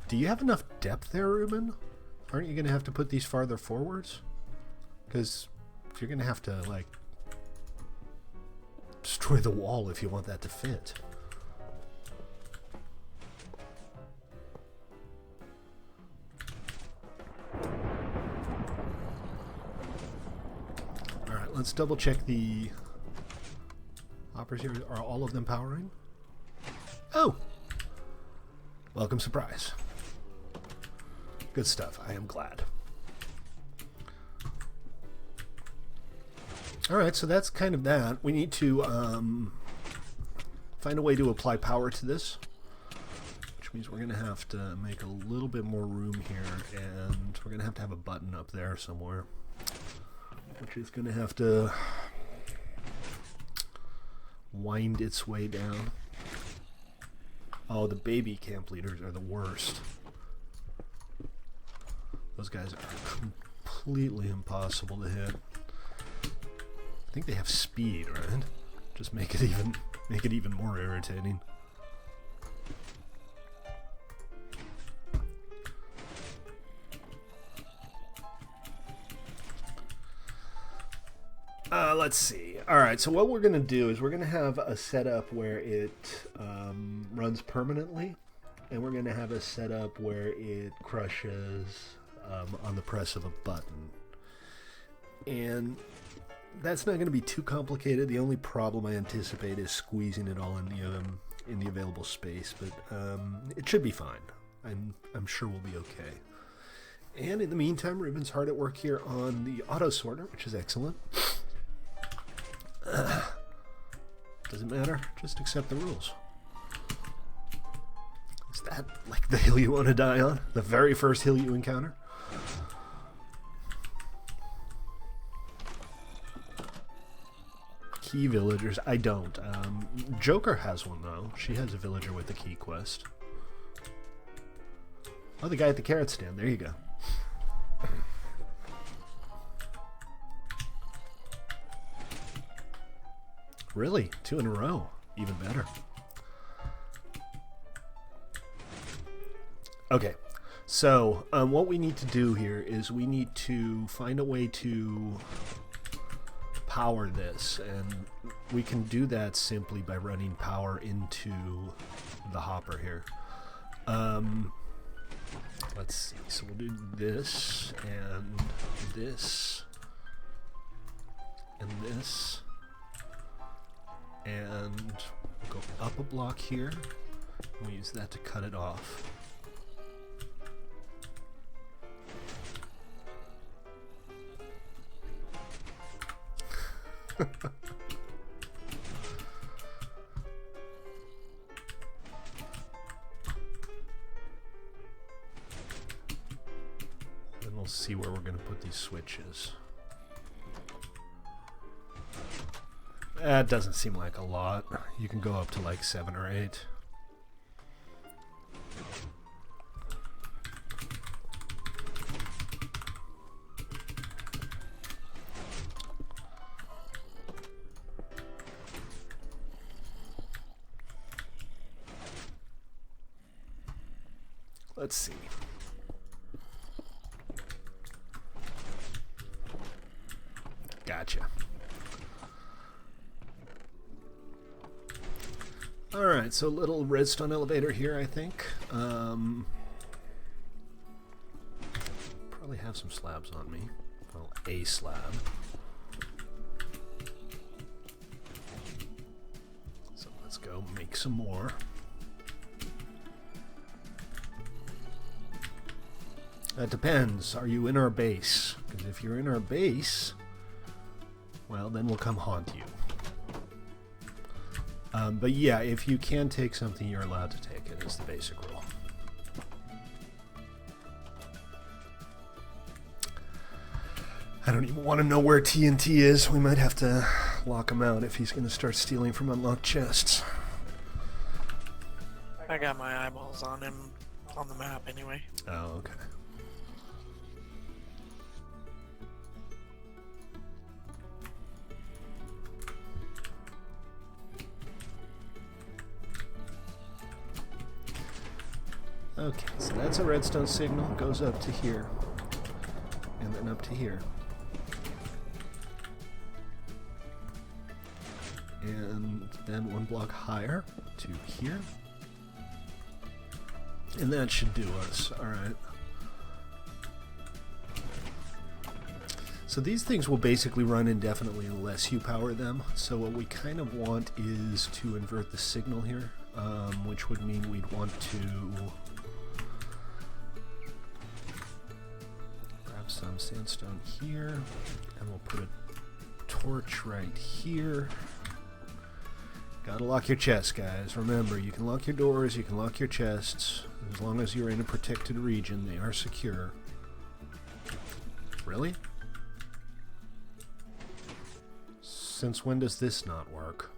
Do you have enough depth there, Ruben? Aren't you going to have to put these farther forwards? Because you're going to have to, like, destroy the wall if you want that to fit. Alright, let's double check the hoppers here. Are all of them powering? Oh! Welcome surprise. Good stuff. I am glad. Alright, so that's kind of that. We need to find a way to apply power to this, which means we're going to have to make a little bit more room here, and we're going to have a button up there somewhere, which is going to have to wind its way down. Oh, the baby camp leaders are the worst. Those guys are completely impossible to hit. I think they have speed, right? Just make it even more irritating. Let's see. Alright, so what we're going to do is we're going to have a setup where it runs permanently, and we're going to have a setup where it crushes on the press of a button. And that's not going to be too complicated. The only problem I anticipate is squeezing it all in the available space, but it should be fine. I'm sure we'll be okay. And in the meantime, Ruben's hard at work here on the auto sorter, which is excellent. Doesn't matter, just accept the rules. Is that like the hill you want to die on? The very first hill you encounter? Key villagers, I don't. Joker has one though. She has a villager with the key quest. Oh, the guy at the carrot stand, there you go. Really? 2 in a row. Even better. Okay. So, what we need to do here is we need to find a way to power this. And we can do that simply by running power into the hopper here. Let's see. So we'll do this, and this, and this. And go up a block here, and we use that to cut it off. Then we'll see where we're going to put these switches. That doesn't seem like a lot. You can go up to like 7 or 8. Let's see. Gotcha. Alright, so a little redstone elevator here, I think. Probably have some slabs on me. Well, a slab. So let's go make some more. That depends. Are you in our base? Because if you're in our base, well, then we'll come haunt you. But yeah, if you can take something, you're allowed to take it, is the basic rule. I don't even want to know where TNT is. We might have to lock him out if he's going to start stealing from unlocked chests. I got my eyeballs on him on the map anyway. Oh, okay. Okay, so that's a redstone signal. Goes up to here. And then up to here. And then 1 block higher to here. And that should do us. Alright. So these things will basically run indefinitely unless you power them. So what we kind of want is to invert the signal here, which would mean we'd want to grab some sandstone here, and we'll put a torch right here. Gotta lock your chests, guys. Remember, you can lock your doors, you can lock your chests. As long as you're in a protected region, they are secure. Really? Since when does this not work?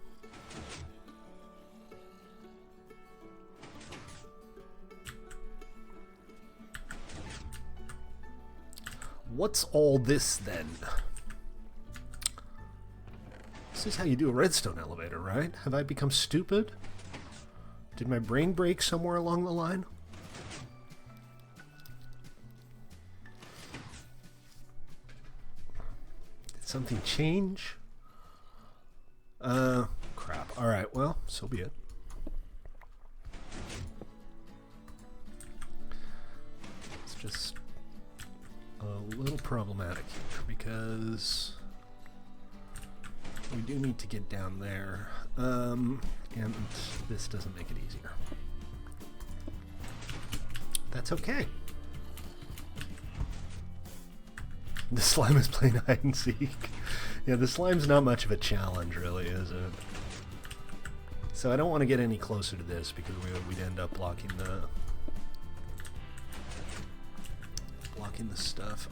What's all this, then? This is how you do a redstone elevator, right? Have I become stupid? Did my brain break somewhere along the line? Did something change? Crap. Alright, well, so be it. It's just a little problematic here because we do need to get down there, and this doesn't make it easier. That's okay. The slime is playing hide and seek. Yeah, the slime's not much of a challenge, really, is it? So I don't want to get any closer to this because we'd end up blocking the stuff.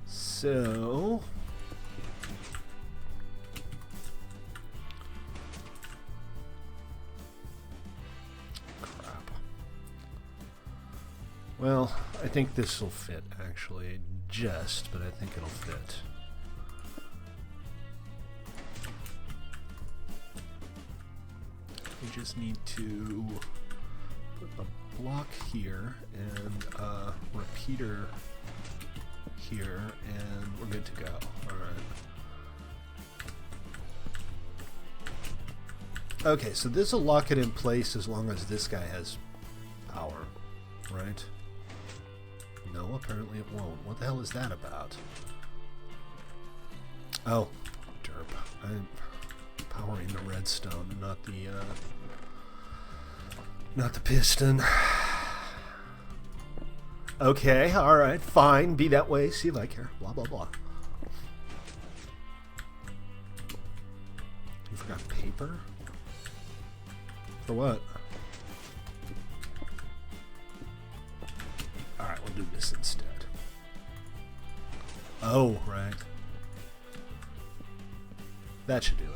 So crap. Well, I think this will fit, actually. But I think it'll fit. We just need to put a block here and a repeater here, and we're good to go. Alright. Okay, so this will lock it in place as long as this guy has power, right? No, apparently it won't. What the hell is that about? Oh, derp. I'm powering the redstone, not the piston. Okay, alright, fine. Be that way. See if I care. Blah, blah, blah. You forgot paper? For what? Alright, we'll do this instead. Oh, right. That should do it.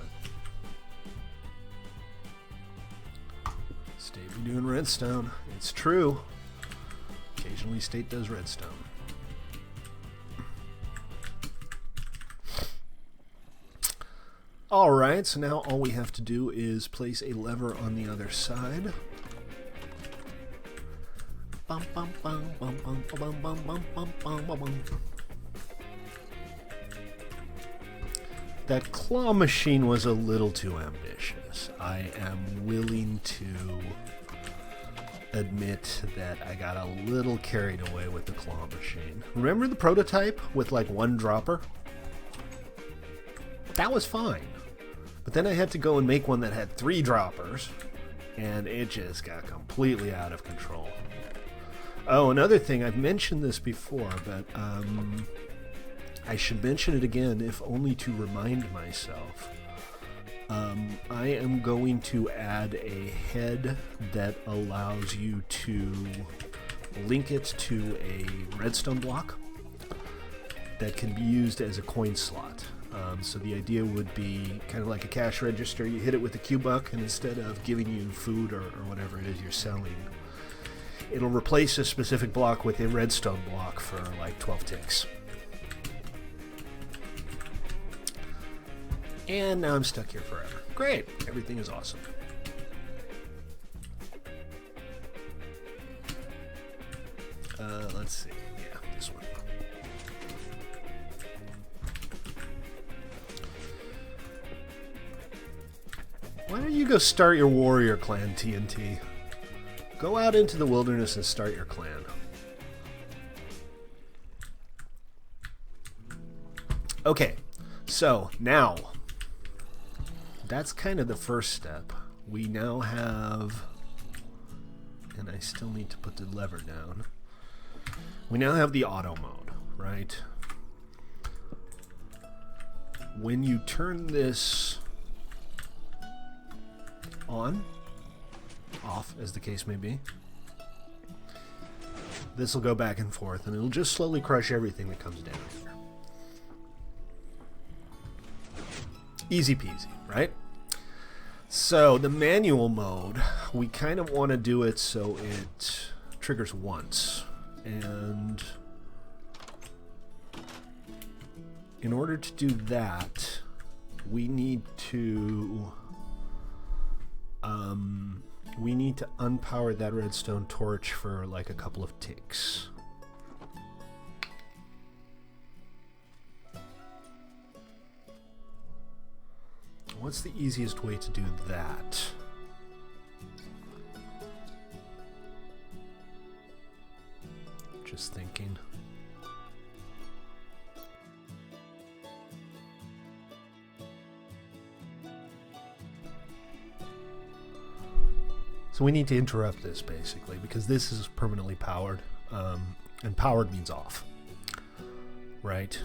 State be doing redstone. It's true. Occasionally State does redstone. Alright, so now all we have to do is place a lever on the other side. Bum, bum, bum, bum, bum, bum, bum, bum, bum, bum, bum. That claw machine was a little too ambitious. I am willing to admit that I got a little carried away with the claw machine. Remember the prototype with like one dropper? That was fine. But then I had to go and make one that had 3 droppers, and it just got completely out of control. Oh, another thing, I've mentioned this before, but I should mention it again, if only to remind myself. I am going to add a head that allows you to link it to a redstone block that can be used as a coin slot. So the idea would be kind of like a cash register. You hit it with a Q-Buck, and instead of giving you food or whatever it is you're selling, it'll replace a specific block with a redstone block for like 12 ticks. And now I'm stuck here forever. Great! Everything is awesome. Let's see. Yeah, this one. Why don't you go start your warrior clan, TNT? Go out into the wilderness and start your clan. Okay, so now, that's kind of the first step. We now have, and I still need to put the lever down. We now have the auto mode, right? When you turn this on, off, as the case may be. This will go back and forth, and it'll just slowly crush everything that comes down here. Easy peasy, right? So the manual mode, we kind of want to do it so it triggers once. And in order to do that, we need to unpower that redstone torch for like a couple of ticks. What's the easiest way to do that? Just thinking. So we need to interrupt this basically because this is permanently powered, and powered means off, right?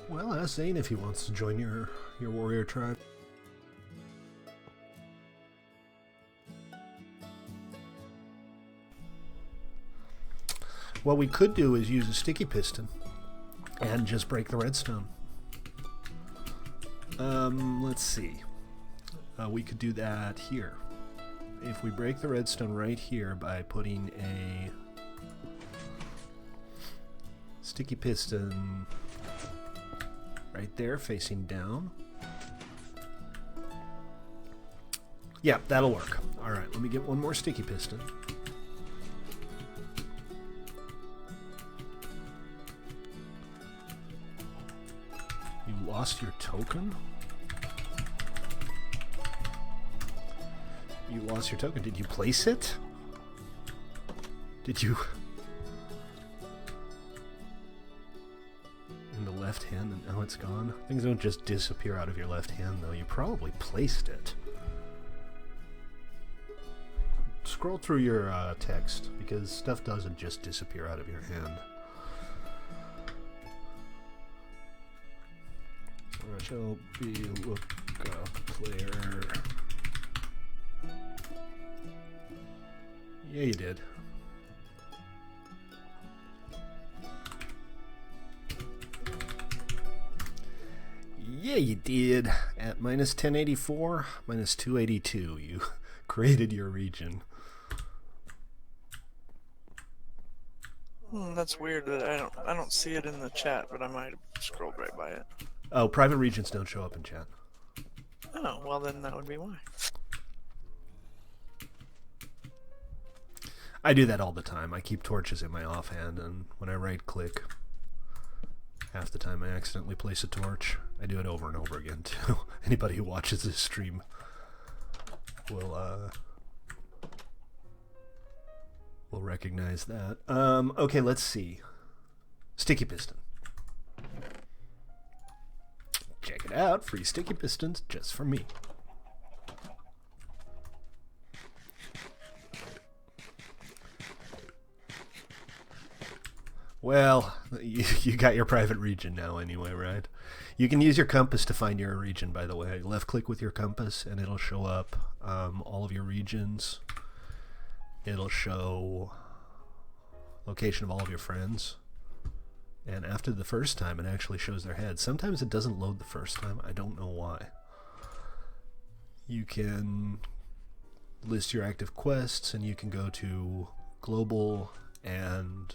Well, ask Zane if he wants to join your warrior tribe. What we could do is use a sticky piston and just break the redstone. Let's see. We could do that here. If we break the redstone right here by putting a sticky piston right there facing down. Yeah, that'll work. Alright, let me get one more sticky piston. You lost your token? You lost your token. Did you place it? Did you... in the left hand and now it's gone? Things don't just disappear out of your left hand though. You probably placed it. Scroll through your text because stuff doesn't just disappear out of your hand. I shall be look up player. Yeah, you did. Yeah, you did. At minus 1084, minus 282, you created your region. That's weird that I don't see it in the chat, but I might have scrolled right by it. Oh, private regions don't show up in chat. Oh, well then that would be why. I do that all the time. I keep torches in my offhand, and when I right-click, half the time I accidentally place a torch. I do it over and over again, too. Anybody who watches this stream will recognize that. Okay, let's see. Sticky piston. Check it out. Free sticky pistons just for me. Well, you got your private region now anyway, right? You can use your compass to find your region, by the way. Left click with your compass and it'll show up all of your regions. It'll show location of all of your friends. And after the first time, it actually shows their head. Sometimes it doesn't load the first time. I don't know why. You can list your active quests, and you can go to global and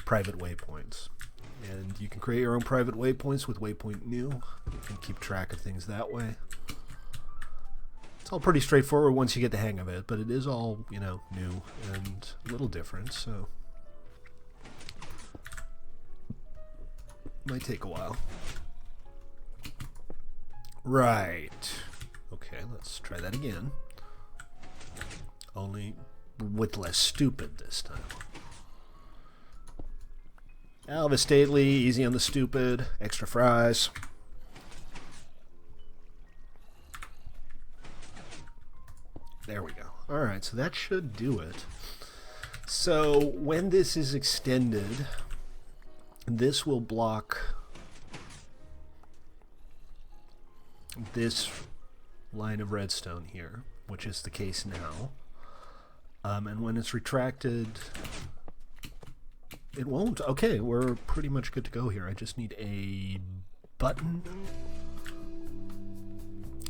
private waypoints. And you can create your own private waypoints with waypoint new. You can keep track of things that way. It's all pretty straightforward once you get the hang of it, but it is all, you know, new and a little different, so might take a while. Right. Okay, let's try that again. Only with less stupid this time. Alva Stately, easy on the stupid, extra fries. There we go. Alright, so that should do it. So when this is extended, this will block this line of redstone here, which is the case now. And when it's retracted, it won't. Okay, we're pretty much good to go here. I just need a button.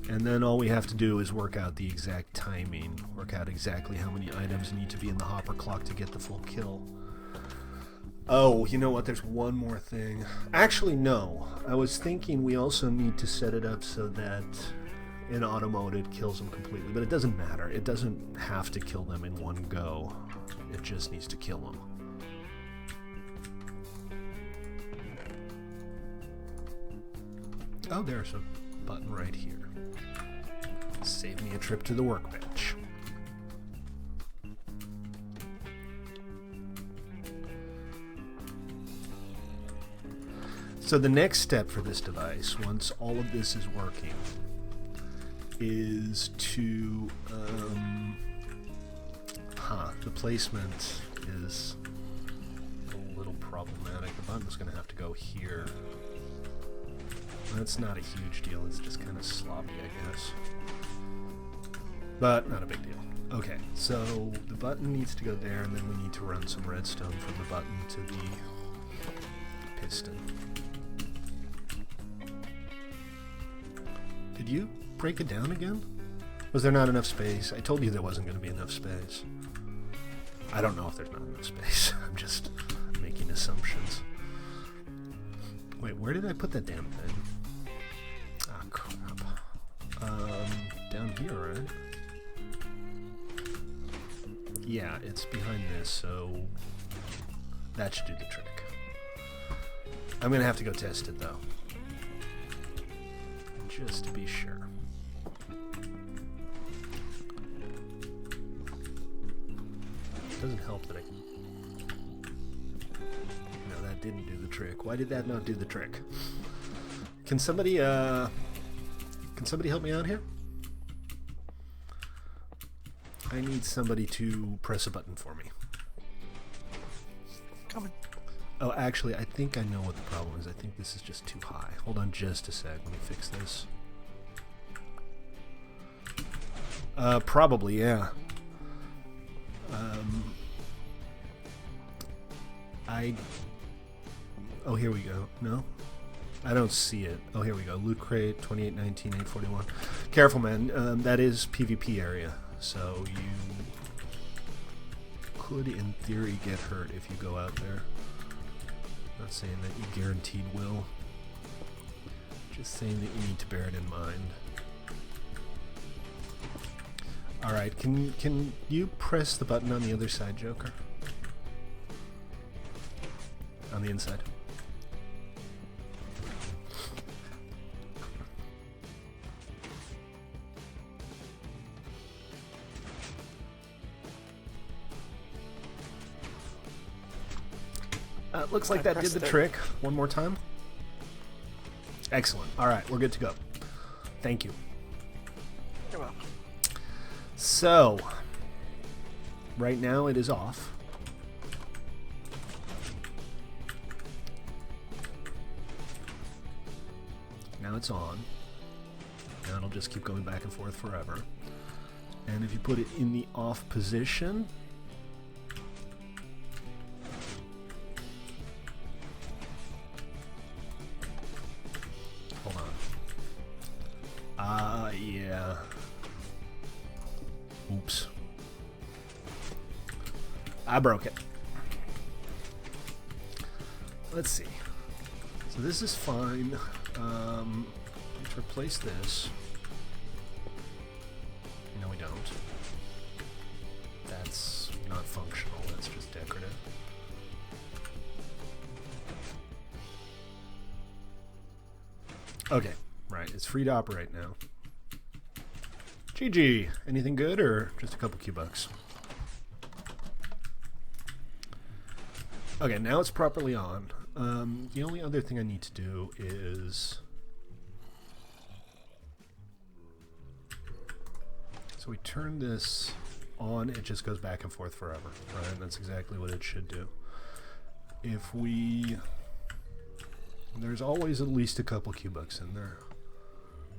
And then all we have to do is work out the exact timing, work out exactly how many items need to be in the hopper clock to get the full kill. Oh, you know what? There's one more thing. Actually, no. I was thinking we also need to set it up so that in auto mode it kills them completely, but it doesn't matter. It doesn't have to kill them in one go. It just needs to kill them. Oh, there's a button right here. Save me a trip to the workbench. So the next step for this device, once all of this is working, is to, the placement is a little problematic. The button's going to have to go here. That's not a huge deal, it's just kind of sloppy, I guess. But not a big deal. Okay, so the button needs to go there, and then we need to run some redstone from the button to the piston. Did you break it down again? Was there not enough space? I told you there wasn't going to be enough space. I don't know if there's not enough space. I'm just making assumptions. Wait, where did I put that damn thing? Ah, crap. Down here, right? Yeah, it's behind this, so that should do the trick. I'm going to have to go test it, though. Just to be sure. It doesn't help that I can... No, that didn't do the trick. Why did that not do the trick? Can somebody help me out here? I need somebody to press a button for me. Coming. Oh, actually, I think I know what the problem is. I think this is just too high. Hold on just a sec. Let me fix this. Probably, yeah. Oh, here we go. No? I don't see it. Oh, here we go. Loot crate, 2819, 841. Careful, man. That is PvP area. So you could, in theory, get hurt if you go out there. Not saying that you guaranteed will. Just saying that you need to bear it in mind. Alright, can you press the button on the other side, Joker? On the inside. Looks like that did the trick. One more time. Excellent. All right, we're good to go. Thank you. You're welcome. So, right now it is off. Now it's on. Now it'll just keep going back and forth forever. And if you put it in the off position... yeah. Oops. I broke it. Let's see. So this is fine. Let's replace this. No, we don't. That's not functional. That's just decorative. Okay. Right, it's free to operate now. GG. Anything good or just a couple Q-bucks? Okay, now it's properly on. The only other thing I need to do is... So we turn this on, it just goes back and forth forever, right? That's exactly what it should do. If we... There's always at least a couple Q-bucks in there.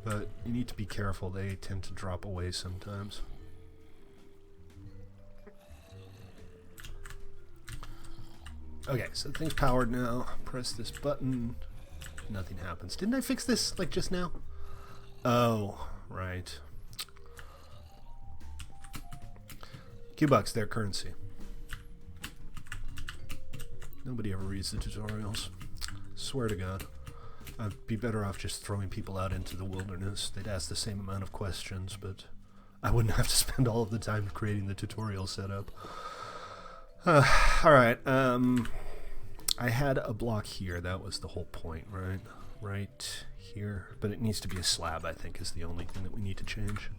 but you need to be careful. They tend to drop away sometimes. Okay, so the thing's powered now. Press this button. Nothing happens. Didn't I fix this, like, just now? Oh, right. Q-Bucks, their currency. Nobody ever reads the tutorials. Swear to God. I'd be better off just throwing people out into the wilderness. They'd ask the same amount of questions, but I wouldn't have to spend all of the time creating the tutorial setup. Alright, I had a block here. That was the whole point, right? Right here. But it needs to be a slab, I think, is the only thing that we need to change.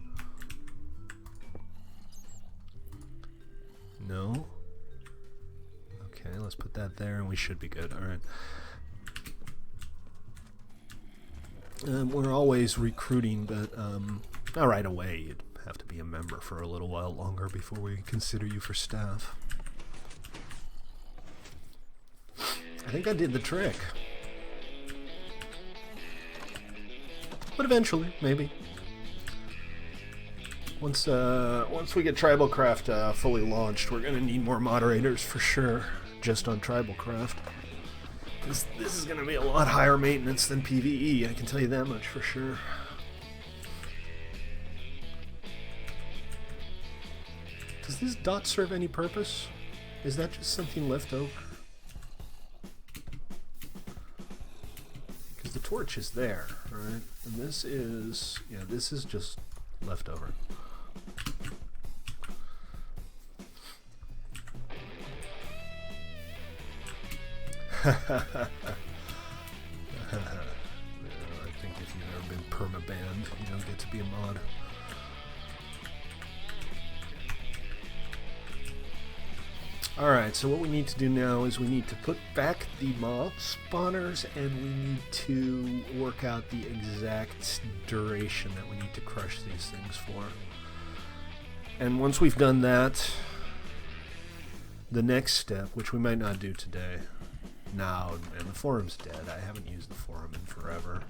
No? Okay, let's put that there and we should be good. Alright. We're always recruiting, but not right away. You'd have to be a member for a little while longer before we consider you for staff. I think I did the trick. But eventually, maybe. Once we get TribalCraft fully launched, we're gonna need more moderators for sure, just on TribalCraft. This is gonna be a lot higher maintenance than PvE, I can tell you that much for sure. Does this dot serve any purpose? Is that just something left over? Because the torch is there, right? And this is, yeah, this is just left over. I think if you've ever been perma-banned, you don't get to be a mod. Alright, so what we need to do now is we need to put back the mob spawners and we need to work out the exact duration that we need to crush these things for. And once we've done that, the next step, which we might not do today. No, and the forum's dead. I haven't used the forum in forever.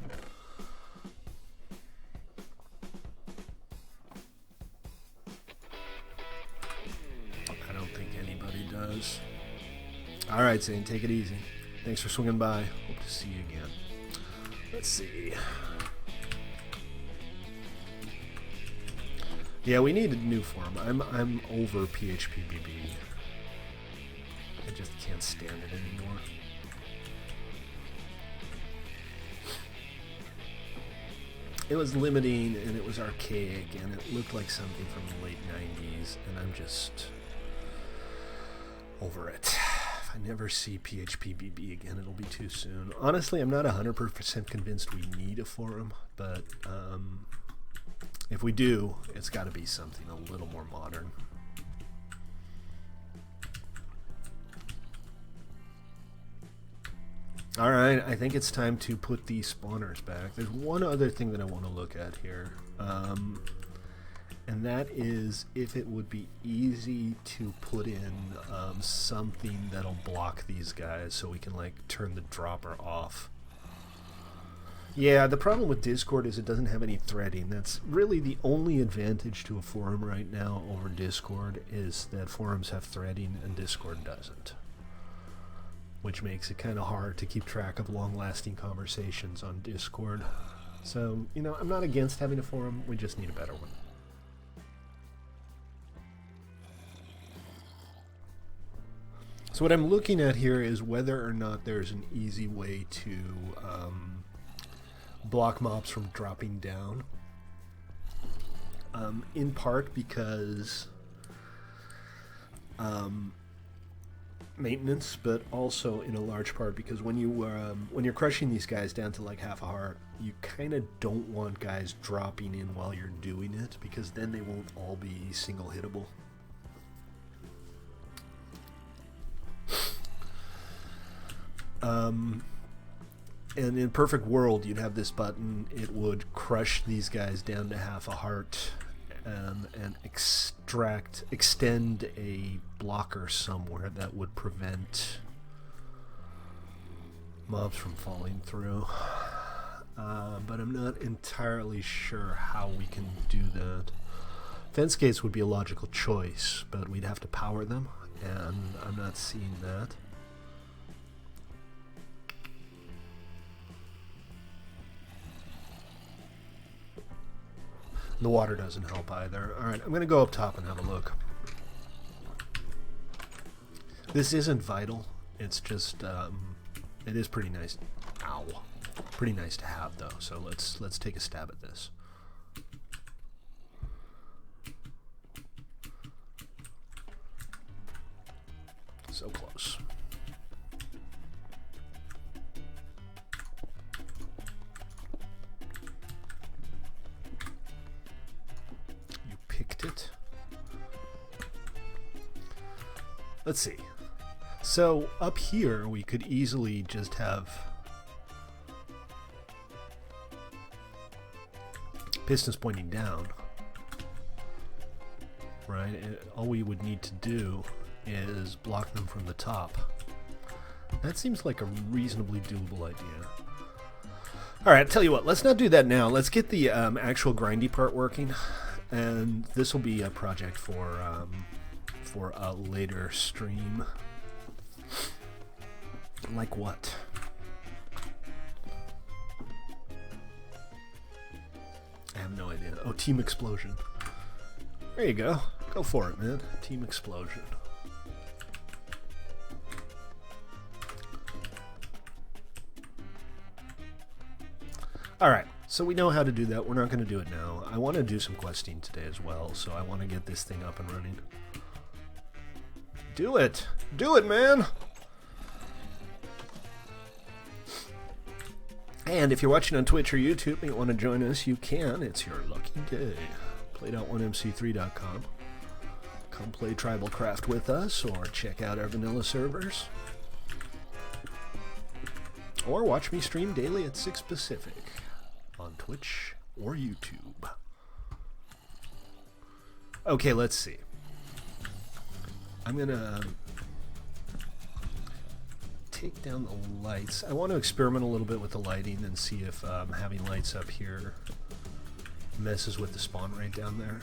I don't think anybody does. Alright, Zane, take it easy. Thanks for swinging by. Hope to see you again. Let's see. Yeah, we need a new forum. I'm over PHPBB. I just can't stand it anymore. It was limiting and it was archaic and it looked like something from the late 90s and I'm just over it. If I never see PHPBB again, it'll be too soon. Honestly, I'm not 100% convinced we need a forum, but if we do, it's got to be something a little more modern. Alright, I think it's time to put these spawners back. There's one other thing that I want to look at here. And that is if it would be easy to put in something that'll block these guys so we can like turn the dropper off. Yeah, the problem with Discord is it doesn't have any threading. That's really the only advantage to a forum right now over Discord is that forums have threading and Discord doesn't. Which makes it kind of hard to keep track of long-lasting conversations on Discord. So, you know, I'm not against having a forum, we just need a better one. So what I'm looking at here is whether or not there's an easy way to block mobs from dropping down. In part because maintenance, but also in a large part because when you're crushing these guys down to like half a heart, you kind of don't want guys dropping in while you're doing it because then they won't all be single hittable. And in perfect world, you'd have this button, it would crush these guys down to half a heart and extend a blocker somewhere that would prevent mobs from falling through. but I'm not entirely sure how we can do that. Fence gates would be a logical choice, but we'd have to power them, and I'm not seeing that. The water doesn't help either. Alright, I'm going to go up top and have a look. This isn't vital. It's just, it is pretty nice. Ow. Pretty nice to have, though. So let's take a stab at this. So close. You picked it. Let's see. So up here we could easily just have pistons pointing down, right? All we would need to do is block them from the top. That seems like a reasonably doable idea. Alright, tell you what, let's not do that now. Let's get the actual grindy part working, and this will be a project for a later stream. Like what? I have no idea. Oh, team explosion. There you go. Go for it, man. Team explosion. Alright, so we know how to do that. We're not going to do it now. I want to do some questing today as well, so I want to get this thing up and running. Do it! Do it, man! And if you're watching on Twitch or YouTube and you want to join us, you can. It's your lucky day. Played.1mc3.com. Come play TribalCraft with us, or check out our vanilla servers. Or watch me stream daily at 6 Pacific on Twitch or YouTube. Okay, let's see. I'm gonna take down the lights. I want to experiment a little bit with the lighting and see if having lights up here messes with the spawn rate down there.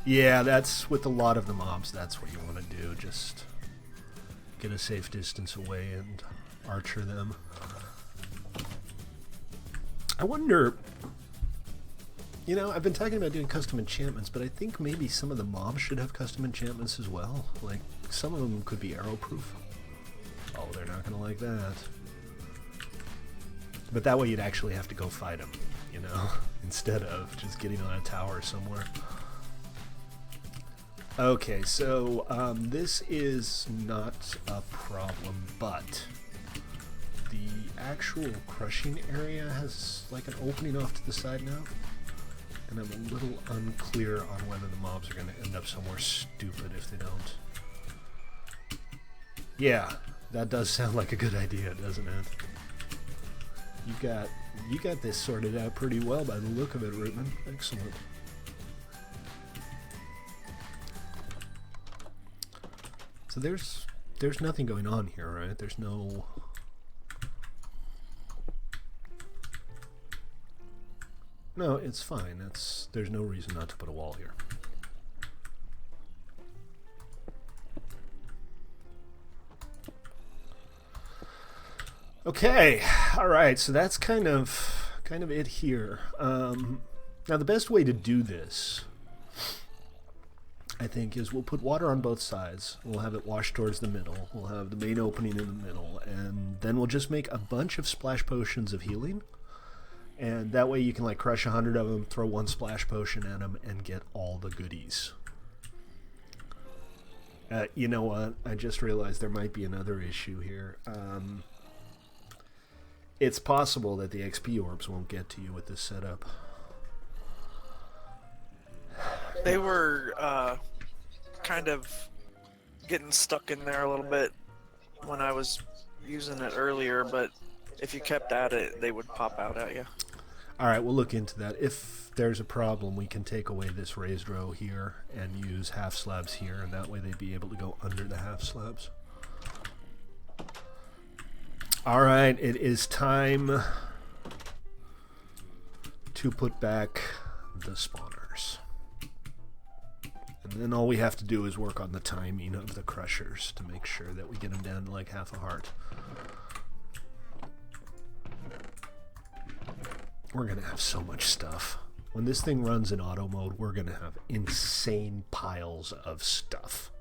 Yeah, that's with a lot of the mobs, that's what you want to do. Just get a safe distance away and archer them. I wonder, you know, I've been talking about doing custom enchantments, but I think maybe some of the mobs should have custom enchantments as well. Like, some of them could be arrow proof. Oh, they're not going to like that. But that way you'd actually have to go fight them, you know, instead of just getting on a tower somewhere. Okay, so this is not a problem, but the actual crushing area has like an opening off to the side now, and I'm a little unclear on whether the mobs are going to end up somewhere stupid if they don't. Yeah, that does sound like a good idea, doesn't it? You got this sorted out pretty well by the look of it, Rootman. Excellent. So there's nothing going on here, right? There's no... No, it's fine. There's no reason not to put a wall here. Okay, all right. So that's kind of it here. Now the best way to do this, I think, is we'll put water on both sides. We'll have it wash towards the middle. We'll have the main opening in the middle, and then we'll just make a bunch of splash potions of healing. And that way you can like crush 100 of them, throw one splash potion at them, and get all the goodies. You know what? I just realized there might be another issue here. It's possible that the XP orbs won't get to you with this setup. They were kind of getting stuck in there a little bit when I was using it earlier, but if you kept at it, they would pop out at you. Alright, we'll look into that. If there's a problem, we can take away this raised row here and use half slabs here, and that way they'd be able to go under the half slabs. Alright, it is time to put back the spawners. And then all we have to do is work on the timing of the crushers to make sure that we get them down to like half a heart. We're gonna have so much stuff. When this thing runs in auto mode, we're gonna have insane piles of stuff.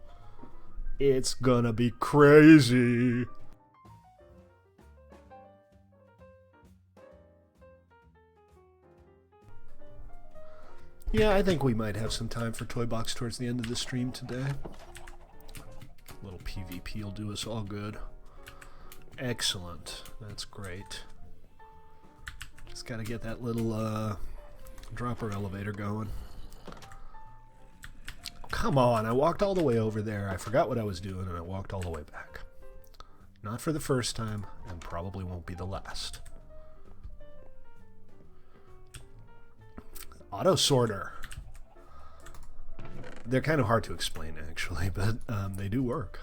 It's gonna be crazy. Yeah, I think we might have some time for ToyBox towards the end of the stream today. A little PvP will do us all good. Excellent. That's great. Just gotta get that little dropper elevator going. Come on, I walked all the way over there. I forgot what I was doing and I walked all the way back. Not for the first time, and probably won't be the last. Auto sorter. They're kind of hard to explain actually, but they do work.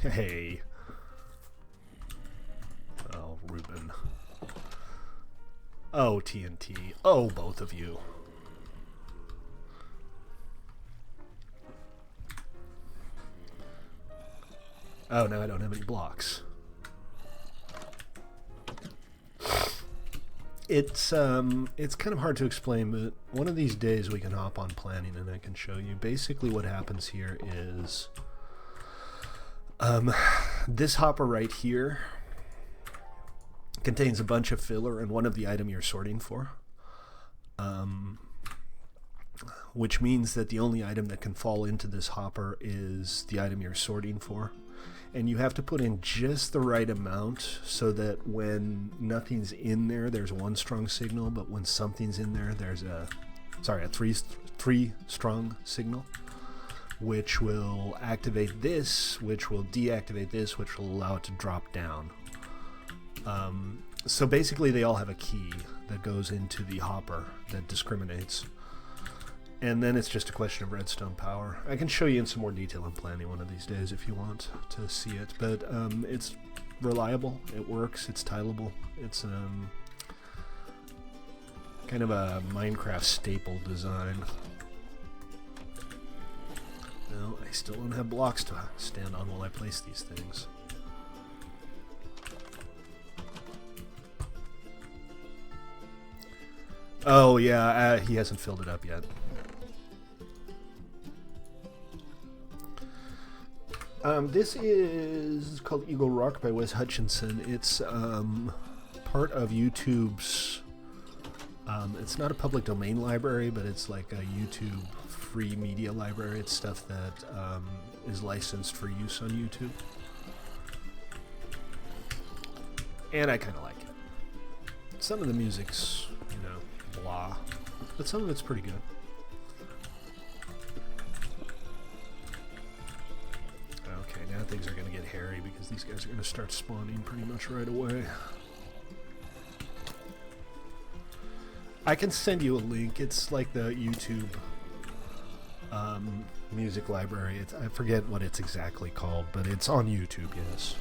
Hey. Oh, Ruben. Oh, TNT. Oh, both of you. Oh, now I don't have any blocks. It's kind of hard to explain, but one of these days we can hop on planning and I can show you. Basically what happens here is this hopper right here contains a bunch of filler and one of the item you're sorting for. Which means that the only item that can fall into this hopper is the item you're sorting for. And you have to put in just the right amount so that when nothing's in there, there's one strong signal, but when something's in there, there's a three strong signal, which will activate this, which will deactivate this, which will allow it to drop down. So basically they all have a key that goes into the hopper that discriminates. And then it's just a question of redstone power. I can show you in some more detail in planning one of these days if you want to see it. But it's reliable, it works, it's tileable. It's kind of a Minecraft staple design. No, I still don't have blocks to stand on while I place these things. Oh yeah, he hasn't filled it up yet. This is called Eagle Rock by Wes Hutchinson. It's part of YouTube's, it's not a public domain library, but it's like a YouTube free media library. It's stuff that is licensed for use on YouTube. And I kind of like it. Some of the music's, you know, blah, but some of it's pretty good. Now things are going to get hairy because these guys are going to start spawning pretty much right away. I can send you a link. It's like the YouTube music library. I forget what it's exactly called, but it's on YouTube, yes.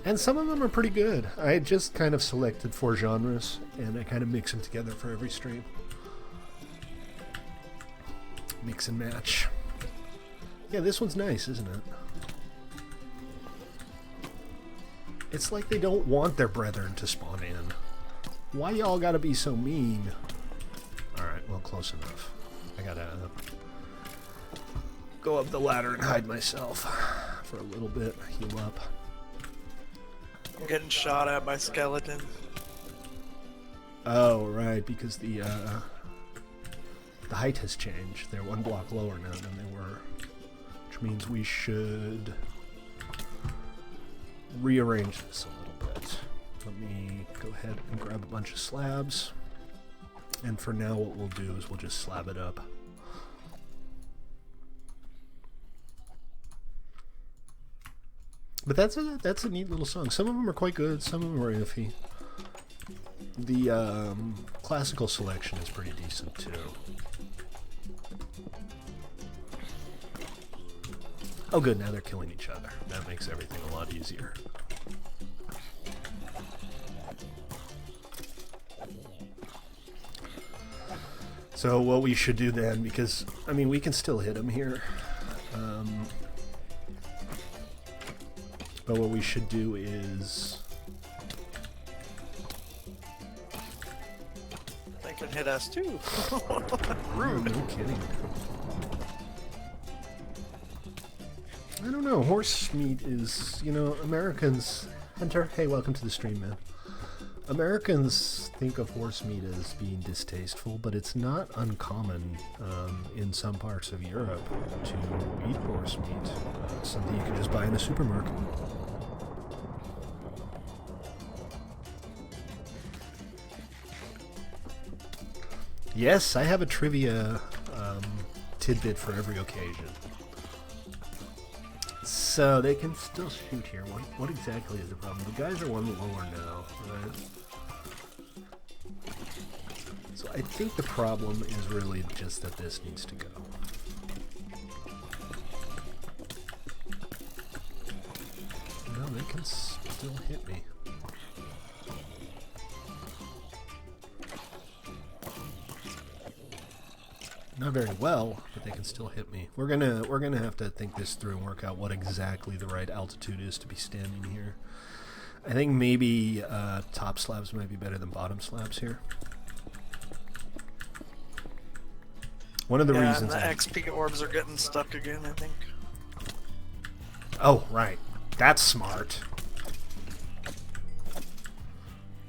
And some of them are pretty good. I just kind of selected 4 genres, and I kind of mix them together for every stream. Mix and match. Yeah, this one's nice, isn't it? It's like they don't want their brethren to spawn in. Why y'all gotta be so mean? Alright, well, close enough. I gotta go up the ladder and hide myself for a little bit, heal up. I'm getting shot at by skeleton. Oh, right, because the height has changed. They're 1 block lower now than they were, which means we should rearrange this a little bit. Let me go ahead and grab a bunch of slabs, and for now what we'll do is we'll just slab it up. But that's a neat little song. Some of them are quite good. Some of them are iffy. The classical selection is pretty decent too. Oh good, now they're killing each other. That makes everything a lot easier. So what we should do then, because, I mean, we can still hit them here. But what we should do is... They can hit us too. Rude. No kidding. I don't know, horse meat is, you know, Americans... Hunter, hey, welcome to the stream, man. Americans think of horse meat as being distasteful, but it's not uncommon in some parts of Europe to eat horse meat. It's something you can just buy in a supermarket. Yes, I have a trivia tidbit for every occasion. So they can still shoot here. What exactly is the problem? The guys are one lower now, right? So I think the problem is really just that this needs to go. No, they can still hit me. Not very well, but they can still hit me. We're gonna have to think this through and work out what exactly the right altitude is to be standing here. I think maybe top slabs might be better than bottom slabs here. One of the reasons. And the XP orbs are getting stuck again, I think. Oh, right. That's smart.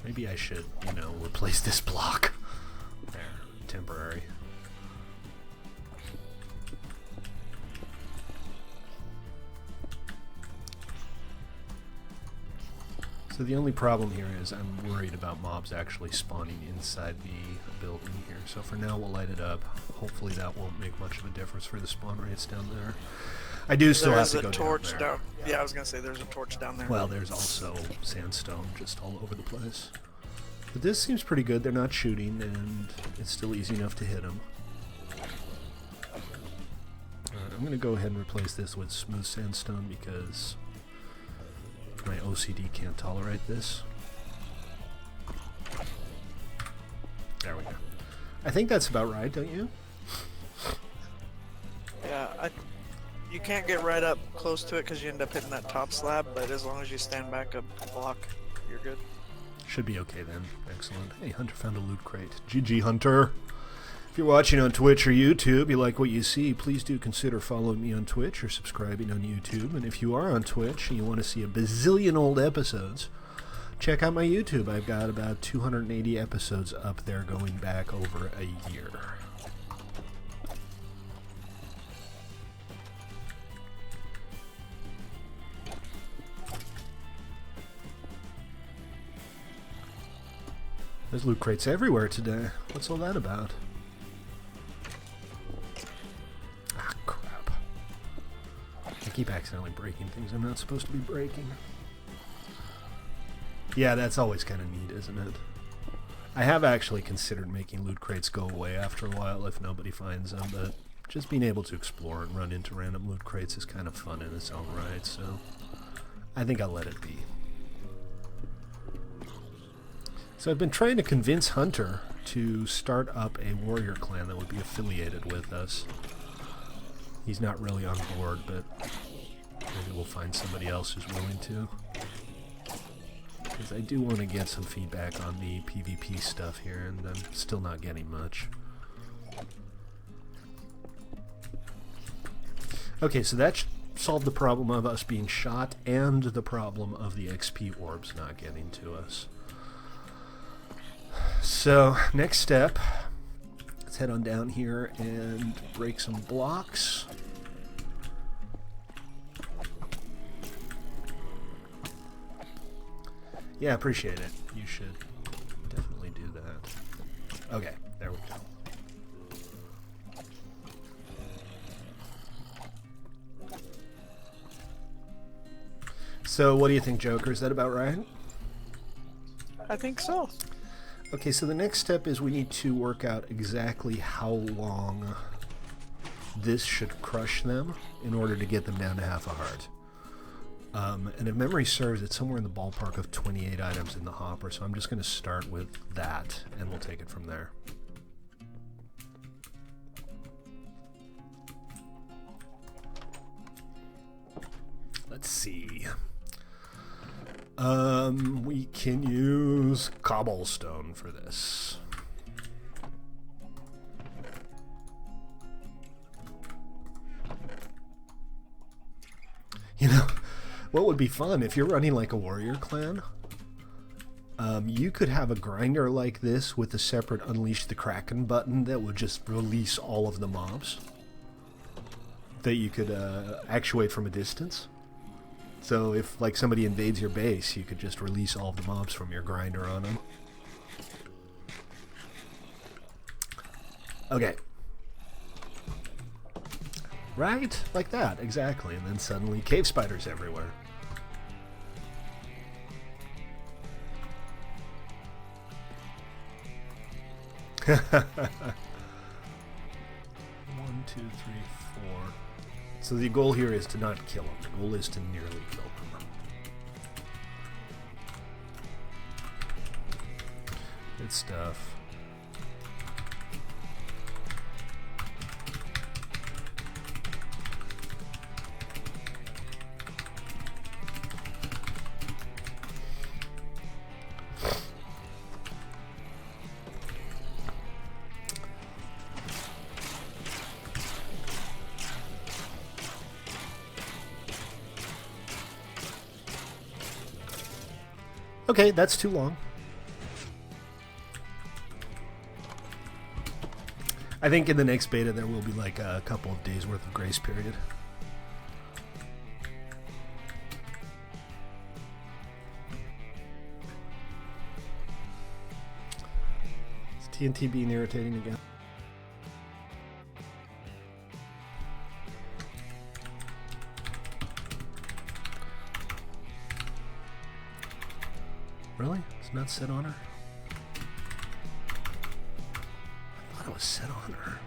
Maybe I should, you know, replace this block. There, temporary. So the only problem here is I'm worried about mobs actually spawning inside the building here. So for now we'll light it up. Hopefully that won't make much of a difference for the spawn rates down there. I do still have to go torch down there. Yeah, I was gonna say there's a torch down there. Well, there's also sandstone just all over the place. But this seems pretty good. They're not shooting, and it's still easy enough to hit them. Alright, I'm going to go ahead and replace this with smooth sandstone because my OCD can't tolerate this. There we go. I think that's about right, don't you? Yeah, you can't get right up close to it because you end up hitting that top slab, but as long as you stand back a block, you're good. Should be okay then. Excellent. Hey, Hunter found a loot crate. GG, Hunter. If you're watching on Twitch or YouTube, you like what you see, please do consider following me on Twitch or subscribing on YouTube. And if you are on Twitch and you want to see a bazillion old episodes, check out my YouTube. I've got about 280 episodes up there going back over a year. There's loot crates everywhere today. What's all that about? Ah, crap. I keep accidentally breaking things I'm not supposed to be breaking. Yeah, that's always kind of neat, isn't it? I have actually considered making loot crates go away after a while if nobody finds them, but just being able to explore and run into random loot crates is kind of fun in its own right, so I think I'll let it be. So I've been trying to convince Hunter to start up a warrior clan that would be affiliated with us. He's not really on board, but maybe we'll find somebody else who's willing to. Because I do want to get some feedback on the PvP stuff here, and I'm still not getting much. Okay, so that solved the problem of us being shot and the problem of the XP orbs not getting to us. So, next step, let's head on down here and break some blocks. Yeah, appreciate it. You should definitely do that. Okay, there we go. So what do you think, Joker? Is that about right? I think so. Okay, so the next step is we need to work out exactly how long this should crush them in order to get them down to half a heart. And if memory serves, it's somewhere in the ballpark of 28 items in the hopper, so I'm just going to start with that, and we'll take it from there. Let's see. We can use cobblestone for this. You know, what would be fun if you're running like a warrior clan? You could have a grinder like this with a separate Unleash the Kraken button that would just release all of the mobs that you could actuate from a distance. So if like somebody invades your base, you could just release all of the mobs from your grinder on them. Okay. Right? Like that, exactly. And then suddenly cave spiders everywhere. One, two, three, four. So the goal here is to not kill them. The goal is to nearly kill them. Good stuff. Okay, that's too long. I think in the next beta there will be like a couple of days worth of grace period. Is TNT being irritating again? Really? It's not set on her? I thought it was set on her.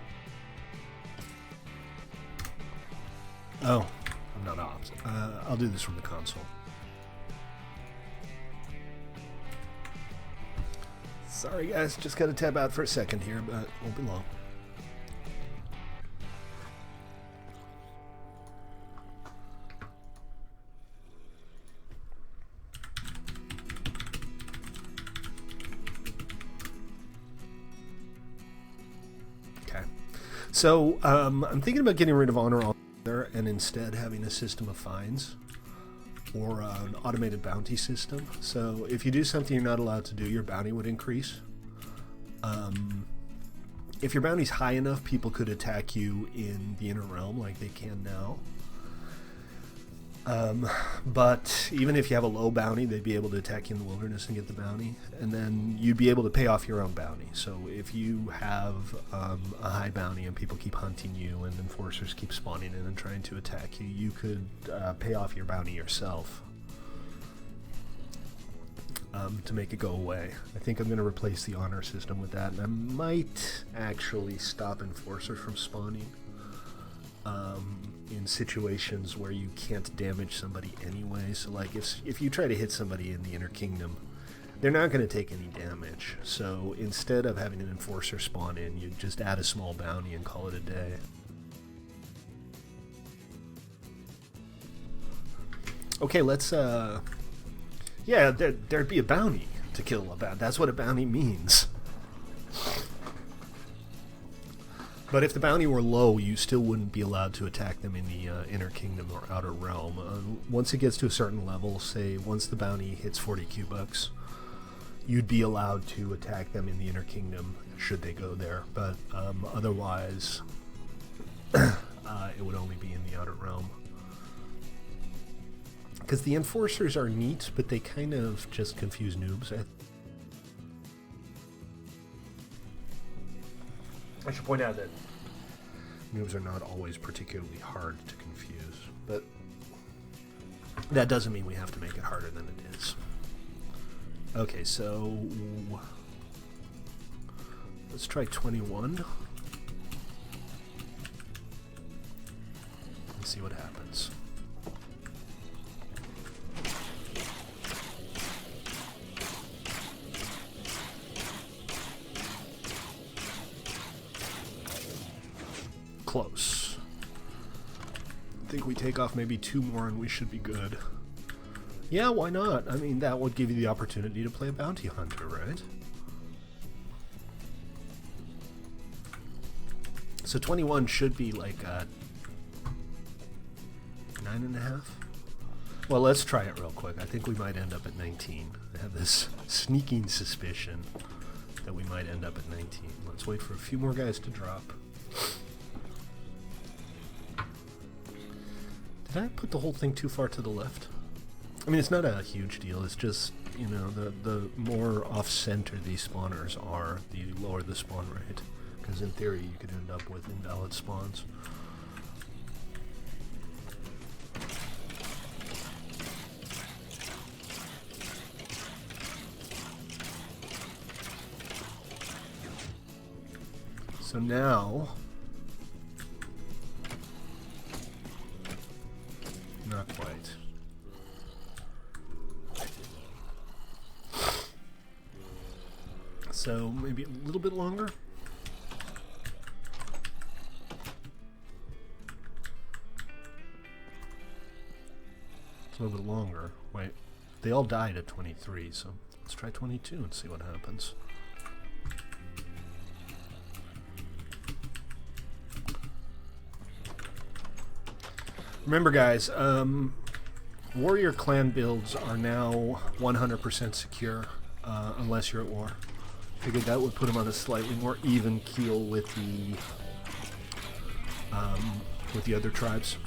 Oh, I'm not ops. I'll do this from the console. Sorry guys, just gotta tab out for a second here, but won't be long. So I'm thinking about getting rid of honor altogether and instead having a system of fines or an automated bounty system. So if you do something you're not allowed to do, your bounty would increase. If your bounty's high enough, people could attack you in the inner realm like they can now. But even if you have a low bounty, they'd be able to attack you in the wilderness and get the bounty, and then you'd be able to pay off your own bounty. So if you have a high bounty and people keep hunting you and enforcers keep spawning in and trying to attack you, you could pay off your bounty yourself to make it go away. I think I'm going to replace the honor system with that, and I might actually stop enforcers from spawning. In situations where you can't damage somebody anyway. So like if you try to hit somebody in the Inner Kingdom, they're not going to take any damage. So instead of having an enforcer spawn in, you just add a small bounty and call it a day. Okay, let's yeah, there'd be a bounty to kill a bounty. That's what a bounty means. But if the bounty were low, you still wouldn't be allowed to attack them in the Inner Kingdom or Outer Realm. Once it gets to a certain level, say once the bounty hits 40 Q-Bucks, you'd be allowed to attack them in the Inner Kingdom should they go there. But otherwise, it would only be in the Outer Realm. Because the enforcers are neat, but they kind of just confuse noobs. I should point out that noobs are not always particularly hard to confuse, but That doesn't mean we have to make it harder than it is. Okay, so let's try 21. Let's see what happens. Close. I think we take off maybe 2 more and we should be good. Yeah, why not? I mean, that would give you the opportunity to play a bounty hunter, right? So 21 should be like a 9.5. Well, let's try it real quick. I think we might end up at 19. I have this sneaking suspicion that we might end up at 19. Let's wait for a few more guys to drop. Did I put the whole thing too far to the left? I mean, it's not a huge deal. It's just, you know, the more off-center these spawners are, the lower the spawn rate. Because in theory, you could end up with invalid spawns. So now, not quite. So maybe a little bit longer. It's a little bit longer. Wait, they all died at 23, so let's try 22 and see what happens. Remember, guys, warrior clan builds are now 100% secure, unless you're at war. Figured that would put them on a slightly more even keel with the other tribes.